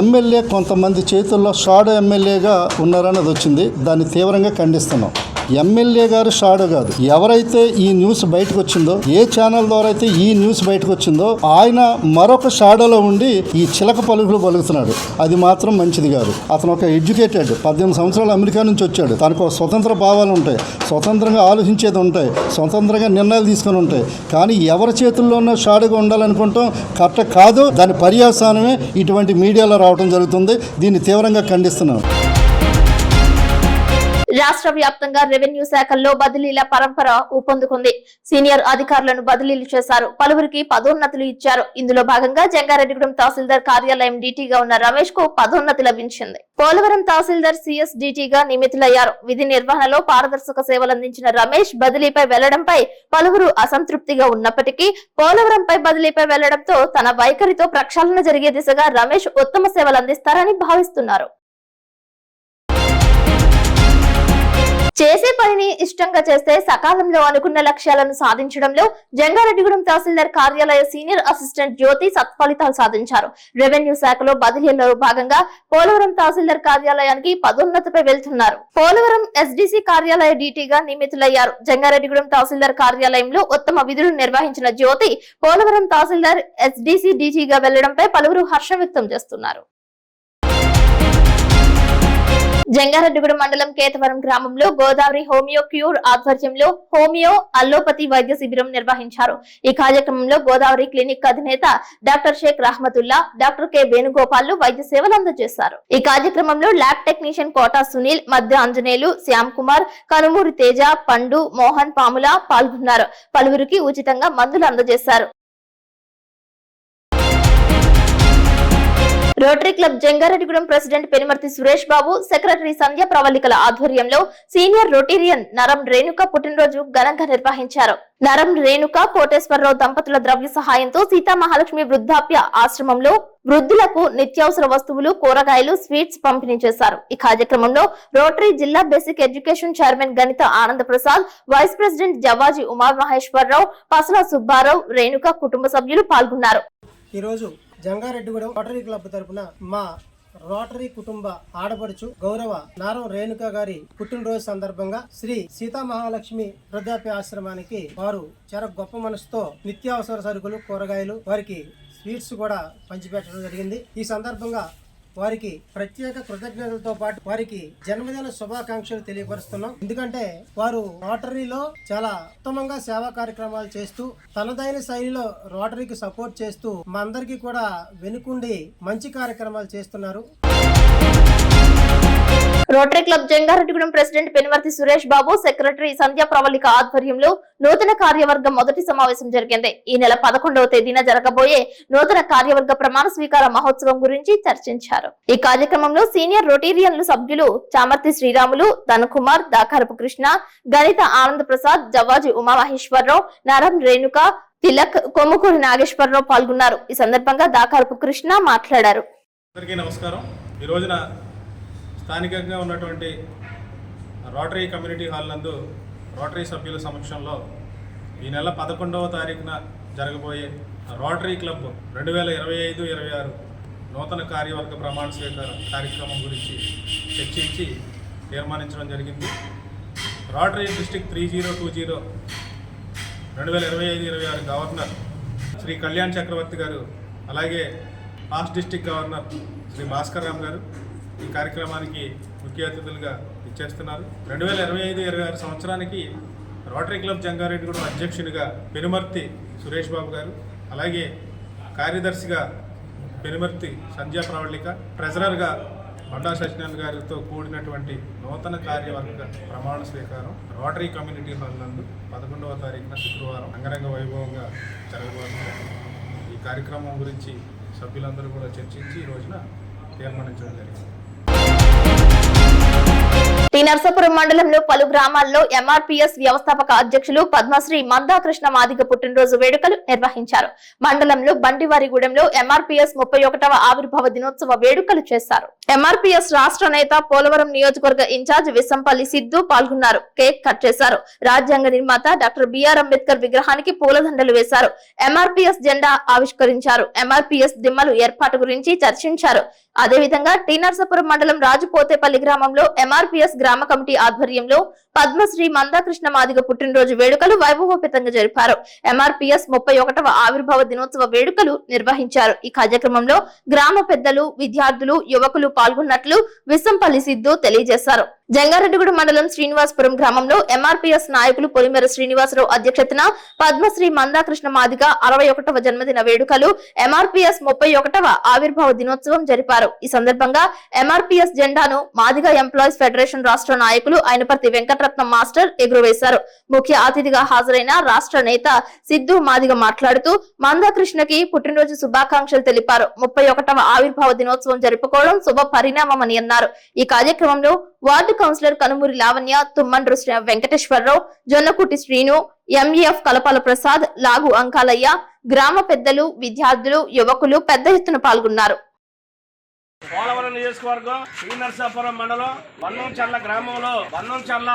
ఎమ్మెల్యే కొంతమంది చేతుల్లో షాడో ఎమ్మెల్యేగా ఉన్నారన్నది వచ్చింది. దాన్ని తీవ్రంగా ఖండిస్తున్నాం. ఎమ్మెల్యే గారు షాడో కాదు. ఎవరైతే ఈ న్యూస్ బయటకు వచ్చిందో, ఏ ఛానల్ ద్వారా అయితే ఈ న్యూస్ బయటకు వచ్చిందో ఆయన మరొక షాడోలో ఉండి ఈ చిలక పలుకులు పలుకుతున్నాడు. అది మాత్రం మంచిది కాదు. అతను ఒక ఎడ్యుకేటెడ్ 18 సంవత్సరాలు అమెరికా నుంచి వచ్చాడు. తనకు స్వతంత్ర భావాలు ఉంటాయి, స్వతంత్రంగా ఆలోచించేది ఉంటాయి, స్వతంత్రంగా నిర్ణయాలు తీసుకొని ఉంటాయి. కానీ ఎవరి చేతుల్లోనో షాడోగా ఉండాలనుకుంటాం కరెక్ట్ కాదు. దాని పర్యావసానమే ఇటువంటి మీడియాలో రావడం జరుగుతుంది. దీన్ని తీవ్రంగా ఖండిస్తున్నాం. రాష్ట్ర వ్యాప్తంగా రెవెన్యూ శాఖల్లో బదిలీల పరంపర ఊపందుకుంది. సీనియర్ అధికారులను బదిలీలు చేశారు. పలువురికి పదోన్నతులు ఇచ్చారు. ఇందులో భాగంగా జంగారెడ్డిగూడెం తహసీల్దార్ కార్యాలయం డీటీగా ఉన్న రమేష్ కు పదోన్నతి లభించింది. పోలవరం తహసీల్దార్ సిఎస్ డీటీగా నియమితులయ్యారు. విధి నిర్వహణలో పారదర్శక సేవలందించిన రమేష్ బదిలీపై వెళ్లడంపై పలువురు అసంతృప్తిగా ఉన్నప్పటికీ పోలవరంపై బదిలీపై వెళ్లడంతో తన వైఖరితో ప్రక్షాళన జరిగే దిశగా రమేష్ ఉత్తమ సేవలందిస్తారని భావిస్తున్నారు. చేసే పనిని ఇష్టంగా చేస్తే సకాలంలో అనుకున్న లక్ష్యాలను సాధించడంలో జంగారెడ్డిగూడెం తహసీల్దార్ కార్యాలయ సీనియర్ అసిస్టెంట్ జ్యోతి సత్ఫలితాలు సాధించారు. రెవెన్యూ శాఖలో బదిలీలో భాగంగా పోలవరం తహసీల్దార్ కార్యాలయానికి పదోన్నతిపై వెళ్తున్నారు. పోలవరం ఎస్డీసీ కార్యాలయ డీటీగా నియమితులయ్యారు. జంగారెడ్డిగూడెం తహసీల్దార్ కార్యాలయంలో ఉత్తమ విధులు నిర్వహించిన జ్యోతి పోలవరం తహసీల్దార్ ఎస్డీసీ డీటీగా వెళ్లడంపై పలువురు హర్షం వ్యక్తం చేస్తున్నారు. జంగారెడ్డిగూడెం మండలం కేతవరం గ్రామంలో గోదావరి హోమియో క్యూర్ ఆధ్వర్యంలో హోమియో అల్లోపతి వైద్య శిబిరం నిర్వహించారు. ఈ కార్యక్రమంలో గోదావరి క్లినిక్ అధినేత doctor Sheikh Rahmatullah, doctor K Venugopal వైద్య సేవలు అందజేశారు. ఈ కార్యక్రమంలో ల్యాబ్ టెక్నీషియన్ కోటా సునీల్, మధ్య ఆంజనేయులు, శ్యామ్ కుమార్, కనుమూరి తేజ, పండు, మోహన్ పాముల పాల్గొన్నారు. పలువురికి ఉచితంగా మందులు అందజేశారు. Rotary Club Jangareddygudem president Penumarthi Suresh Babu, secretary Sandhya ప్రవళికల ఆధ్వర్యంలో సీనియర్ రొటీరియన్ నరం రేణుక పుట్టినరోజు ఘనంగా నిర్వహించారు. నరం రేణుక కోటేశ్వరరావు దంపతుల ద్రవ్య సహాయంతో సీతామహాలక్ష్మి వృద్ధాప్య ఆశ్రమంలో వృద్ధులకు నిత్యావసర వస్తువులు, కూరగాయలు, స్వీట్స్ పంపిణీ చేశారు. ఈ కార్యక్రమంలో రోటరీ జిల్లా బేసిక్ ఎడ్యుకేషన్ చైర్మన్ గణిత ఆనంద ప్రసాద్, వైస్ ప్రెసిడెంట్ జవాజీ ఉమామహేశ్వరరావు, పసల సుబ్బారావు, రేణుక కుటుంబ సభ్యులు పాల్గొన్నారు. ఈరోజు జంగారెడ్డిగూడెం రోటరీ క్లబ్ తరపున మా రోటరీ కుటుంబ ఆడపడుచు గౌరవ నారం రేణుక గారి పుట్టినరోజు సందర్భంగా శ్రీ సీతామహాలక్ష్మి వృద్ధాప్య ఆశ్రమానికి వారు చాలా గొప్ప మనసుతో నిత్యావసర సరుకులు, కూరగాయలు, వారికి స్వీట్స్ కూడా పంచిపెట్టడం జరిగింది. ఈ సందర్భంగా వారికి ప్రత్యేక కృతజ్ఞతలతో పాటు వారికి జన్మదిన శుభాకాంక్షలు తెలియపరుస్తున్నాం. ఎందుకంటే వారు రోటరీలో చాలా ఉత్తమంగా సేవా కార్యక్రమాలు చేస్తూ తనదైన శైలిలో రోటరీకి సపోర్ట్ చేస్తూ మా అందరికీ కూడా వెనుకుండి మంచి కార్యక్రమాలు చేస్తున్నారు. Rotary Club Jangareddygudem president Penumarthi Suresh Babu, secretary Sandhya Pravalika ఆధ్వర్యంలో నూతన కార్యవర్గం మొదటి సమావేశం జరిగింది. ఈ నెల 11వ తేదీన జరగబోయే నూతన కార్యవర్గ ప్రమాణ స్వీకార మహోత్సవం గురించి చర్చించారు. ఈ కార్యక్రమంలో సీనియర్ రొటీరియన్లు సభ్యులు చామర్తి శ్రీరాములు, ధనకుమార్, దాకారపు కృష్ణ, గణిత ఆనంద ప్రసాద్, జవాజీ ఉమామహేశ్వరరావు, నరం రేణుక, తిలక్, కొమ్ముకూరి నాగేశ్వరరావు పాల్గొన్నారు. ఈ సందర్భంగా దాకారపు కృష్ణ మాట్లాడారు. నమస్కారం. ఈ రోజున స్థానికంగా ఉన్నటువంటి రోటరీ కమ్యూనిటీ హాల్ నందు రోటరీ సభ్యుల సమక్షంలో ఈ నెల 11వ తారీఖున జరగబోయే రోటరీ క్లబ్ 2025-26 నూతన కార్యవర్గ ప్రమాణ స్వీకార కార్యక్రమం గురించి చర్చించి తీర్మానించడం జరిగింది. Rotary district 3020 2025-26 governor Shri Kalyan Chakravarthi గారు, అలాగే past district governor Shri Bhaskar Ram గారు ఈ కార్యక్రమానికి ముఖ్య అతిథులుగా ఇచ్చేస్తున్నారు. 2025-26 సంవత్సరానికి రోటరీ క్లబ్ జంగారెడ్డిగూడెం అధ్యక్షునిగా పెనుమర్తి సురేష్ బాబు గారు, అలాగే కార్యదర్శిగా పెనుమర్తి సంధ్యా ప్రవళిక, ట్రెజరర్గా బండా సత్యనారాయణ గారితో కూడినటువంటి నూతన కార్యవర్గ ప్రమాణ స్వీకారం రోటరీ కమ్యూనిటీ హాల్ నందు 11వ తారీఖున శుక్రవారం అంగరంగ వైభవంగా జరగబోతుంది. ఈ కార్యక్రమం గురించి సభ్యులందరూ కూడా చర్చించి ఈ రోజున తీర్మానించడం జరిగింది. టి నర్సాపురం మండలంలో పలు గ్రామాల్లో ఎంఆర్పీఎస్ వ్యవస్థాపక అధ్యక్షులు పద్మశ్రీ మందాకృష్ణ మాదిగ పుట్టినరోజు వేడుకలు నిర్వహించారు. మండలంలో బండివారిగూడెంలో ఎంఆర్పీఎస్ 31వ ఆవిర్భావ దినోత్సవ వేడుకలు చేశారు. ఎంఆర్పీఎస్ రాష్ట్ర నేత పోలవరం నియోజకవర్గ ఇన్ఛార్జ్ విసంపల్లి సిద్ధు పాల్గొన్నారు. కేక్ కట్ చేశారు. రాజ్యాంగ నిర్మాత డాక్టర్ బిఆర్ అంబేద్కర్ విగ్రహానికి పూలదండలు వేశారు. ఎంఆర్పీఎస్ జెండా ఆవిష్కరించారు. ఎంఆర్పీఎస్ దిమ్మలు ఏర్పాటు గురించి చర్చించారు. అదేవిధంగా టి నర్సాపురం మండలం రాజుపోతేపల్లి గ్రామంలో ఎంఆర్పీఎస్ గ్రామ కమిటీ ఆధ్వర్యంలో పద్మశ్రీ మందాకృష్ణ మాదిగ పుట్టినరోజు వేడుకలు వైభవోపేతంగా జరిపారు. ఎంఆర్పీఎస్ 31వ ఆవిర్భావ దినోత్సవ వేడుకలు నిర్వహించారు. ఈ కార్యక్రమంలో గ్రామ పెద్దలు, విద్యార్థులు, యువకులు పాల్గొన్నట్లు విసంపల్లి సిద్ధు తెలియజేశారు. జంగారెడ్డిగూడ మండలం శ్రీనివాసపురం గ్రామంలో ఎంఆర్పీఎస్ నాయకులు పొలిమేర శ్రీనివాసరావు అధ్యక్షతన పద్మశ్రీ మందాకృష్ణ మాదిగ 61వ జన్మదిన వేడుకలు, ఎంఆర్పీఎస్ 31వ ఆవిర్భావ దినోత్సవం జరిపారు. ఈ సందర్భంగా ఎంఆర్పీఎస్ జెండాను మాదిగ ఎంప్లాయీస్ ఫెడరేషన్ రాష్ట్ర నాయకులు అయినపర్తి వెంకటరత్నం మాస్టర్ ఎగురవేశారు. ముఖ్య అతిథిగా హాజరైన రాష్ట్ర నేత సిద్ధు మాదిగ మాట్లాడుతూ మందాకృష్ణకి పుట్టినరోజు శుభాకాంక్షలు తెలిపారు. 31వ ఆవిర్భావ దినోత్సవం జరుపుకోవడం శుభ పరిణామమని అన్నారు. ఈ కార్యక్రమంలో ward councillor Kanumuri Lavanya, Tummandru Venkateswararao, Jonnakuti Srinu, MEF Kalapala Prasad, Lagu Ankalaiah, గ్రామ పెద్దలు, విద్యార్థులు, యువకులు పెద్ద ఎత్తున పాల్గొన్నారు. పోలవరం నియోజకవర్గం టి నర్సాపురం మండలం వన్నంచర్ల గ్రామంలో వన్నంచర్ల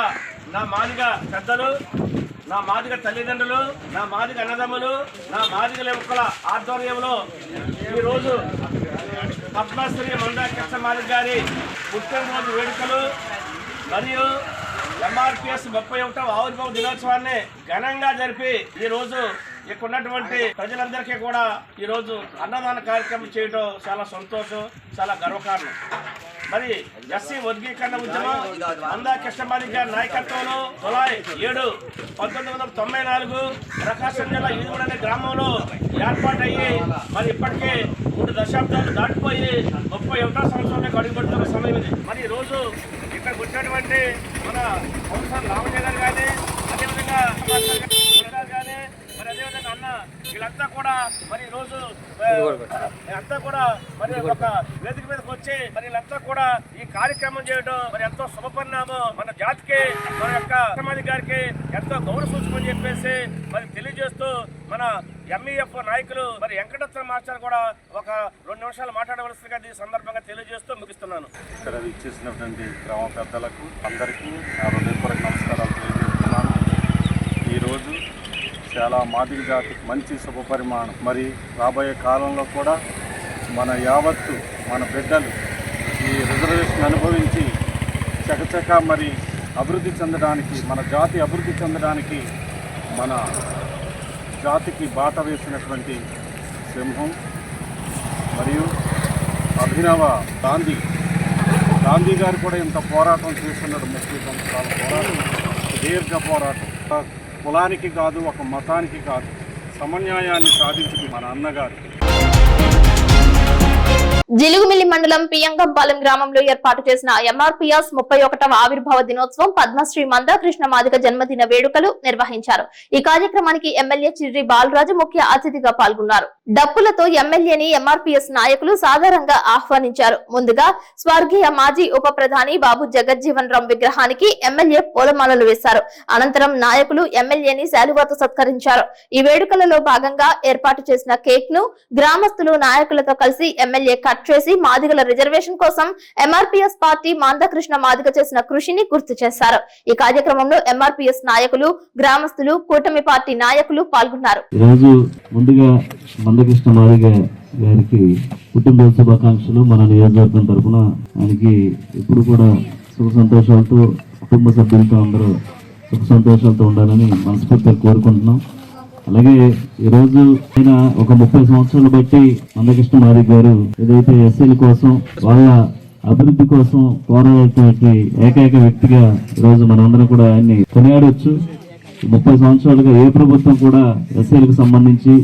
నా మాదిగ పెద్దలు, నా మాదిగ తల్లిదండ్రులు, నా మాదిగ అన్నదమ్ములు, నా మాదిగ ఒక్కల ఆధ్వర్యంలో ఈరోజు పద్మశ్రీ మందాకృష్ణ మాదిగ గారి పుట్టినరోజు వేడుకలు మరియు ఎంఆర్పీఎస్ 31వ ఆవిర్భావ దినోత్సవాన్ని ఘనంగా జరిపి ఈ రోజు ఇక్కడ ఉన్నటువంటి ప్రజలందరికీ కూడా ఈ రోజు అన్నదాన కార్యక్రమం చేయడం చాలా సంతోషం, చాలా గర్వకారణం. మరి ఎస్సీ వర్గీకరణ ఉద్యమం మందాకృష్ణ మాదిగ గారి నాయకత్వంలో జూలై 7, 1994 ప్రకాశం జిల్లా ఈదుగూడ అనే గ్రామంలో ఏర్పాటయ్యి మరి ఇప్పటికే 3 దశాబ్దాలు దాటిపోయి 31వ సంవత్సరంలోకి అడుగుపెడుతున్న సమయం ఇది. మరి ఈ రోజు ఇక్కడ వచ్చినటువంటి మన కౌన్సిలర్ లావణ్య గారు కానీ, అదేవిధంగా కానీ, మరి అదేవిధంగా అన్న వీళ్ళంతా కూడా మరి ఈరోజు అంతా కూడా మరి ఒక వేదిక మీదకి వచ్చి మరి వీళ్ళంతా కూడా ఈ కార్యక్రమం చేయడం మరి ఎంతో శుభపరిణామం. మన జాతికి, మన యొక్క సమాధి గారికి ఎంతో గౌరవ సూచకమని చెప్పేసి మరి తెలియజేస్తూ మన ఎంఈఎఫ్ నాయకులు మరి వెంకటరత్నం మాస్టర్ కూడా ఒక 2 నిమిషాలు మాట్లాడవలసిందిగా ఈ సందర్భంగా తెలియజేస్తూ ముగిస్తున్నాను. ఇక్కడ ఇచ్చేసినటువంటి గ్రామ పెద్దలకు అందరికీ నా హృదయపూర్వక నమస్కారాలు తెలియజేస్తున్నాను. ఈరోజు చాలా మాదిగ జాతికి మంచి శుభపరిమాణం. మరి రాబోయే కాలంలో కూడా మన యావత్తు మన బిడ్డలు ఈ రిజర్వేషన్ అనుభవించి చకచక మరి అభివృద్ధి చెందడానికి, మన జాతి అభివృద్ధి చెందడానికి మన జాతికి బాట వేసినటువంటి సింహం మరియు అభినవ గాంధీ గారు కూడా ఇంత పోరాటం చేస్తున్నాడు. 30 సంవత్సరాల పోరాటం, దీర్ఘ పోరాటం. కులానికి కాదు, ఒక మతానికి కాదు, సమన్యాయాన్ని సాధించింది మన అన్నగారు. జిలుగుమిల్లి మండలం పియంగంపాలెం గ్రామంలో ఏర్పాటు చేసిన ఎంఆర్పీఎస్ 31వ ఆవిర్భావ దినోత్సవం పద్మశ్రీ మందాకృష్ణ మాదిగ జన్మదిన వేడుకలు నిర్వహించారు. ఈ కార్యక్రమానికి ఎమ్మెల్యే చిర్రి బాలరాజు ముఖ్య అతిథిగా పాల్గొన్నారు. డప్పులతో ఎమ్మెల్యేని ఎంఆర్పీఎస్ నాయకులు సాధారణంగా ఆహ్వానించారు. ముందుగా స్వర్గీయ మాజీ ఉప ప్రధాని బాబు జగజ్జీవన్ రామ్ విగ్రహానికి ఎమ్మెల్యే పూలమాలలు వేశారు. అనంతరం నాయకులు ఎమ్మెల్యేని శాలువాతో సత్కరించారు. ఈ వేడుకలలో భాగంగా ఏర్పాటు చేసిన కేక్ ను గ్రామస్తులు నాయకులతో కలిసి ఎమ్మెల్యే కట్ చేసి మాదిగల రిజర్వేషన్ కోసం ఎంఆర్పీఎస్ పార్టీ మందాకృష్ణ మాదిగ చేసిన కృషిని గుర్తు చేశారు. ఈ కార్యక్రమంలో ఎంఆర్పీఎస్ నాయకులు, గ్రామస్తులు, కూటమి పార్టీ నాయకులు పాల్గొన్నారు. ఈరోజు ముందుగా మందాకృష్ణ మాదిగ గారికి పుట్టినరోజు శుభాకాంక్షలు. మన నియోజకవర్గం తరఫున ఆయనకి ఇప్పుడు కూడా సుఖ సంతోషాలతో, కుటుంబ సభ్యులతో అందరూ సుఖ సంతోషాలతో ఉండాలని మనస్ఫూర్తిగా కోరుకుంటున్నాం. అలాగే ఈరోజు ఆయన ఒక 30 సంవత్సరాలు బట్టి మందాకృష్ణ మాదిగ గారు ఏదైతే ఎస్సీల కోసం, వాళ్ళ అభివృద్ధి కోసం పోరాడేటువంటి ఏకైక వ్యక్తిగా ఈరోజు మనందరం కూడా ఆయన్ని కొనియాడవచ్చు. 30 సంవత్సరాలుగా ఏ ప్రభుత్వం కూడా ఎస్సీలకు సంబంధించి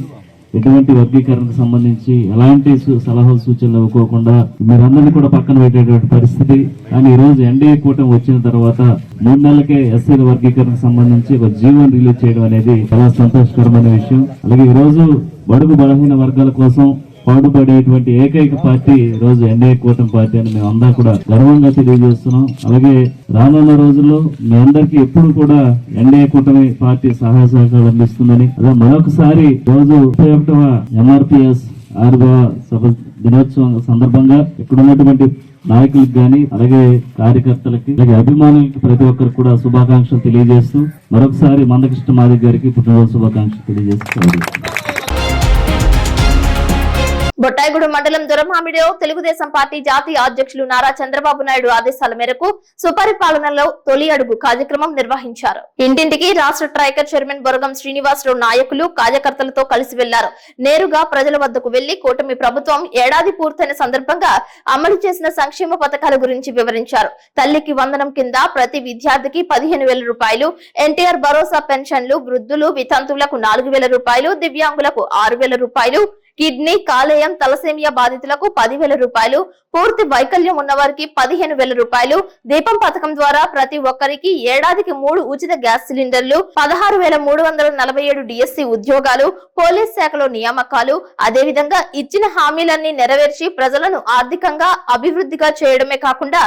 ఎటువంటి వర్గీకరణకు సంబంధించి ఎలాంటి సలహాలు సూచనలు ఇవ్వకోకుండా మీరందరినీ కూడా పక్కన పెట్టేటువంటి పరిస్థితి. కానీ ఈ రోజు ఎన్డీఏ కూటమి వచ్చిన తర్వాత 3 నెలలకే ఎస్సీల వర్గీకరణకు సంబంధించి ఒక జీవోని రిలీజ్ చేయడం అనేది చాలా సంతోషకరమైన విషయం. అలాగే ఈ రోజు బడుగు బలహీన వర్గాల కోసం పాటుపడేటువంటి ఏకైక పార్టీ ఈ రోజు ఎన్డీఏ కూటమి పార్టీ అని మేము అందరూ కూడా గర్వంగా తెలియజేస్తున్నాం. అలాగే రానున్న రోజుల్లో మీ అందరికీ ఎప్పుడు కూడా ఎన్డీఏ కూటమి పార్టీ సహాయ సహకారాలు అందిస్తుందని, అదే మరొకసారి రోజు 31వ MRPS ఆవిర్భావ సభ దినోత్సవం సందర్భంగా ఇక్కడ ఉన్నటువంటి నాయకులకు గాని, అలాగే కార్యకర్తలకి, అలాగే అభిమానులకి ప్రతి ఒక్కరికి కూడా శుభాకాంక్షలు తెలియజేస్తూ మరొకసారి మందకృష్ణ మాదిగ గారికి పుట్టినరోజు శుభాకాంక్షలు తెలియజేస్తూ బొట్టాయిగూడెం మండలం దొరమామిడిలో తెలుగుదేశం పార్టీ జాతీయ అధ్యక్షులు నారా చంద్రబాబు నాయుడు ఆదేశాల మేరకు సుపరిపాలనలో తొలి అడుగు కార్యక్రమం నిర్వహించారు. ఇంటింటికి రాష్ట్ర ట్రైకర్ చైర్మన్ బొరగం శ్రీనివాసరావు నాయకులు కార్యకర్తలతో కలిసి వెళ్లారు. నేరుగా ప్రజల వద్దకు వెళ్లి కూటమి ప్రభుత్వం ఏడాది పూర్తయిన సందర్భంగా అమలు చేసిన సంక్షేమ పథకాల గురించి వివరించారు. తల్లికి వందనం కింద ప్రతి విద్యార్థికి 15,000 రూపాయలు, ఎన్టీఆర్ భరోసా పెన్షన్లు, వృద్ధులు వితంతువులకు 4,000 రూపాయలు, దివ్యాంగులకు 6,000 రూపాయలు, కిడ్నీ, కాలేయం, తలసేమియా బాధితులకు 10,000 రూపాయలు, పూర్తి వైకల్యం ఉన్నవారికి 15,000 రూపాయలు, దీపం పథకం ద్వారా ప్రతి ఒక్కరికి ఏడాదికి 3 ఉచిత గ్యాస్ సిలిండర్లు, 16,347 డిఎస్సి ఉద్యోగాలు, పోలీస్ శాఖలో నియామకాలు, అదేవిధంగా ఇచ్చిన హామీలన్నీ నెరవేర్చి ప్రజలను ఆర్థికంగా అభివృద్ధిగా చేయడమే కాకుండా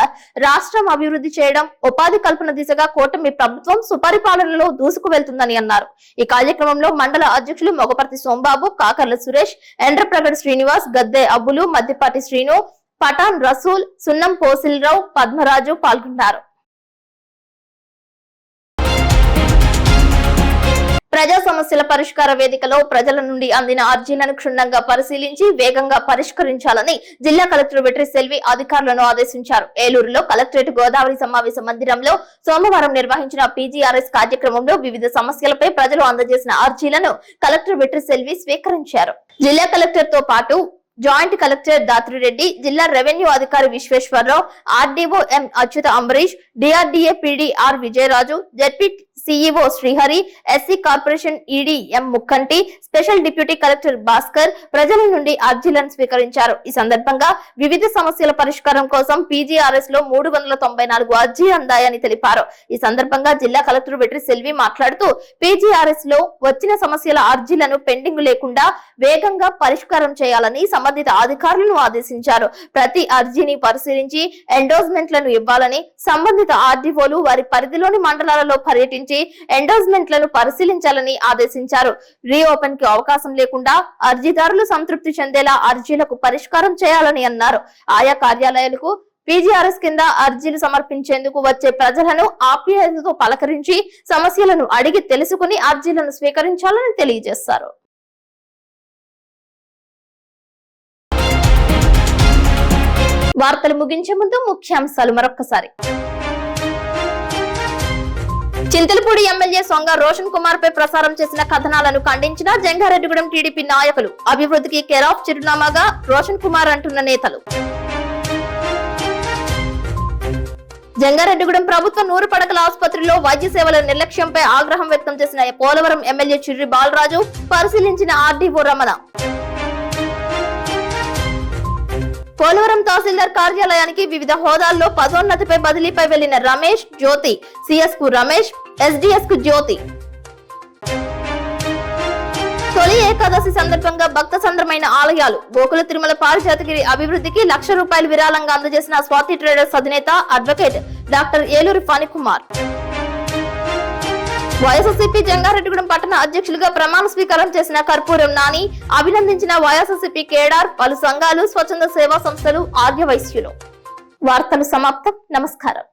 రాష్ట్రం అభివృద్ధి చేయడం, ఉపాధి కల్పన దిశగా కూటమి ప్రభుత్వం సుపరిపాలనలో దూసుకు వెళ్తుందని అన్నారు. ఈ కార్యక్రమంలో మండల అధ్యక్షులు మొగపర్తి సోంబాబు, కాకర్ల సురేష్, ఎండ్రప్రగడ్ శ్రీనివాస్, గద్దె అబ్బులు, మద్దిపాటి శ్రీను, పఠాన్ రసూల్, సున్నం పోసిల్రావు, పద్మరాజు పాల్గొన్నారు. ప్రజా సమస్యల పరిష్కార వేదికలో ప్రజల నుండి అందిన అర్జీలను క్షుణ్ణంగా పరిశీలించి వేగంగా పరిష్కరించాలని జిల్లా కలెక్టర్ వెట్రి సెల్వి అధికారులను ఆదేశించారు. ఏలూరులో కలెక్టరేట్ గోదావరి సమావేశ మందిరంలో సోమవారం నిర్వహించిన PGRS కార్యక్రమంలో వివిధ సమస్యలపై ప్రజలు అందజేసిన అర్జీలను కలెక్టర్ వెట్రి సెల్వి స్వీకరించారు. జిల్లా కలెక్టర్ తో పాటు జాయింట్ కలెక్టర్ దాత్రిరెడ్డి, జిల్లా రెవెన్యూ అధికారి Visweswararao, RDO M Achyuta Ambarish, DRDA PD R Vijayaraju, ZP CEO Srihari, SC corporation ED M Mukkanti, special deputy collector Bhaskar ప్రజల నుండి అర్జీలను స్వీకరించారు. ఈ సందర్భంగా వివిధ సమస్యల పరిష్కారం కోసం PGRS లో 394 అర్జీలు అందాయని తెలిపారు. ఈ సందర్భంగా జిల్లా కలెక్టర్ వెట్రి సెల్వి మాట్లాడుతూ PGRS లో వచ్చిన సమస్యల అర్జీలను పెండింగ్ లేకుండా వేగంగా పరిష్కారం చేయాలని సంబంధిత అధికారులను ఆదేశించారు. ప్రతి అర్జీని పరిశీలించి ఎండోర్స్మెంట్లను ఇవ్వాలని సంబంధిత ఆర్డీఓలు వారి పరిధిలోని మండలాలలో పర్యటించి ఎండోర్స్మెంట్లను పరిశీలించాలని ఆదేశించారు. రీఓపెన్ కి అవకాశం లేకుండా అర్జీదారులు సంతృప్తి చెందేలా అర్జీలకు పరిష్కారం చేయాలని అన్నారు. ఆయా కార్యాలయాలకు PGRS కింద అర్జీలు సమర్పించేందుకు వచ్చే ప్రజలను ఆప్యాయతతో పలకరించి సమస్యలను అడిగి తెలుసుకుని అర్జీలను స్వీకరించాలని తెలియజేశారు. వార్తలు ముగించే ముందు ముఖ్యాంశాలు మరొక్కసారి. చింతలపూడి ఎమ్మెల్యే సొంగ రోషన్ కుమార్ పై ప్రసారం చేసిన కథనాలను ఖండించిన జంగారెడ్డిగూడెం టీడీపీ నాయకులు. అభివృద్ధికి కేర్ ఆఫ్ చిరునామాగా రోషన్ కుమార్ అంటున్న నేతలు. జంగారెడ్డిగూడెం ప్రభుత్వ 100 పడకల ఆసుపత్రిలో వైద్య సేవల నిర్లక్ష్యంపై ఆగ్రహం వ్యక్తం చేసిన పోలవరం ఎమ్మెల్యే చిర్రి బాలరాజు, పరిశీలించిన ఆర్డీఓ రమణ. పోలవరం తహసీల్దార్ కార్యాలయానికి వివిధ హోదాల్లో పదోన్నతిపై బదిలీపై వెళ్లిన రమేష్, జ్యోతి, సిఎస్ కు రమేష్, ఎస్డిఎస్ కు జ్యోతి. తొలి ఏకాదశి సందర్భంగా భక్త సంద్రమైన ఆలయాలు. గోకుల తిరుమల పారిజాతగిరి అభివృద్ధికి ₹1,00,000 విరాళంగా అందజేసిన స్వాతి ట్రేడర్స్ అధినేత అడ్వకేట్ డాక్టర్ ఏలూరి ఫణికుమార్. వైఎస్ఆర్సీపీ జంగారెడ్డిగూడెం పట్టణ అధ్యక్షులుగా ప్రమాణ స్వీకారం చేసిన కర్పూరం నాని, అభినందించిన వైఎస్ఆర్సీపీ కేడార్, పలు సంఘాలు, స్వచ్ఛంద సేవా సంస్థలు, ఆర్యవైశ్యులు. వార్తలు సమాప్తం. నమస్కారం.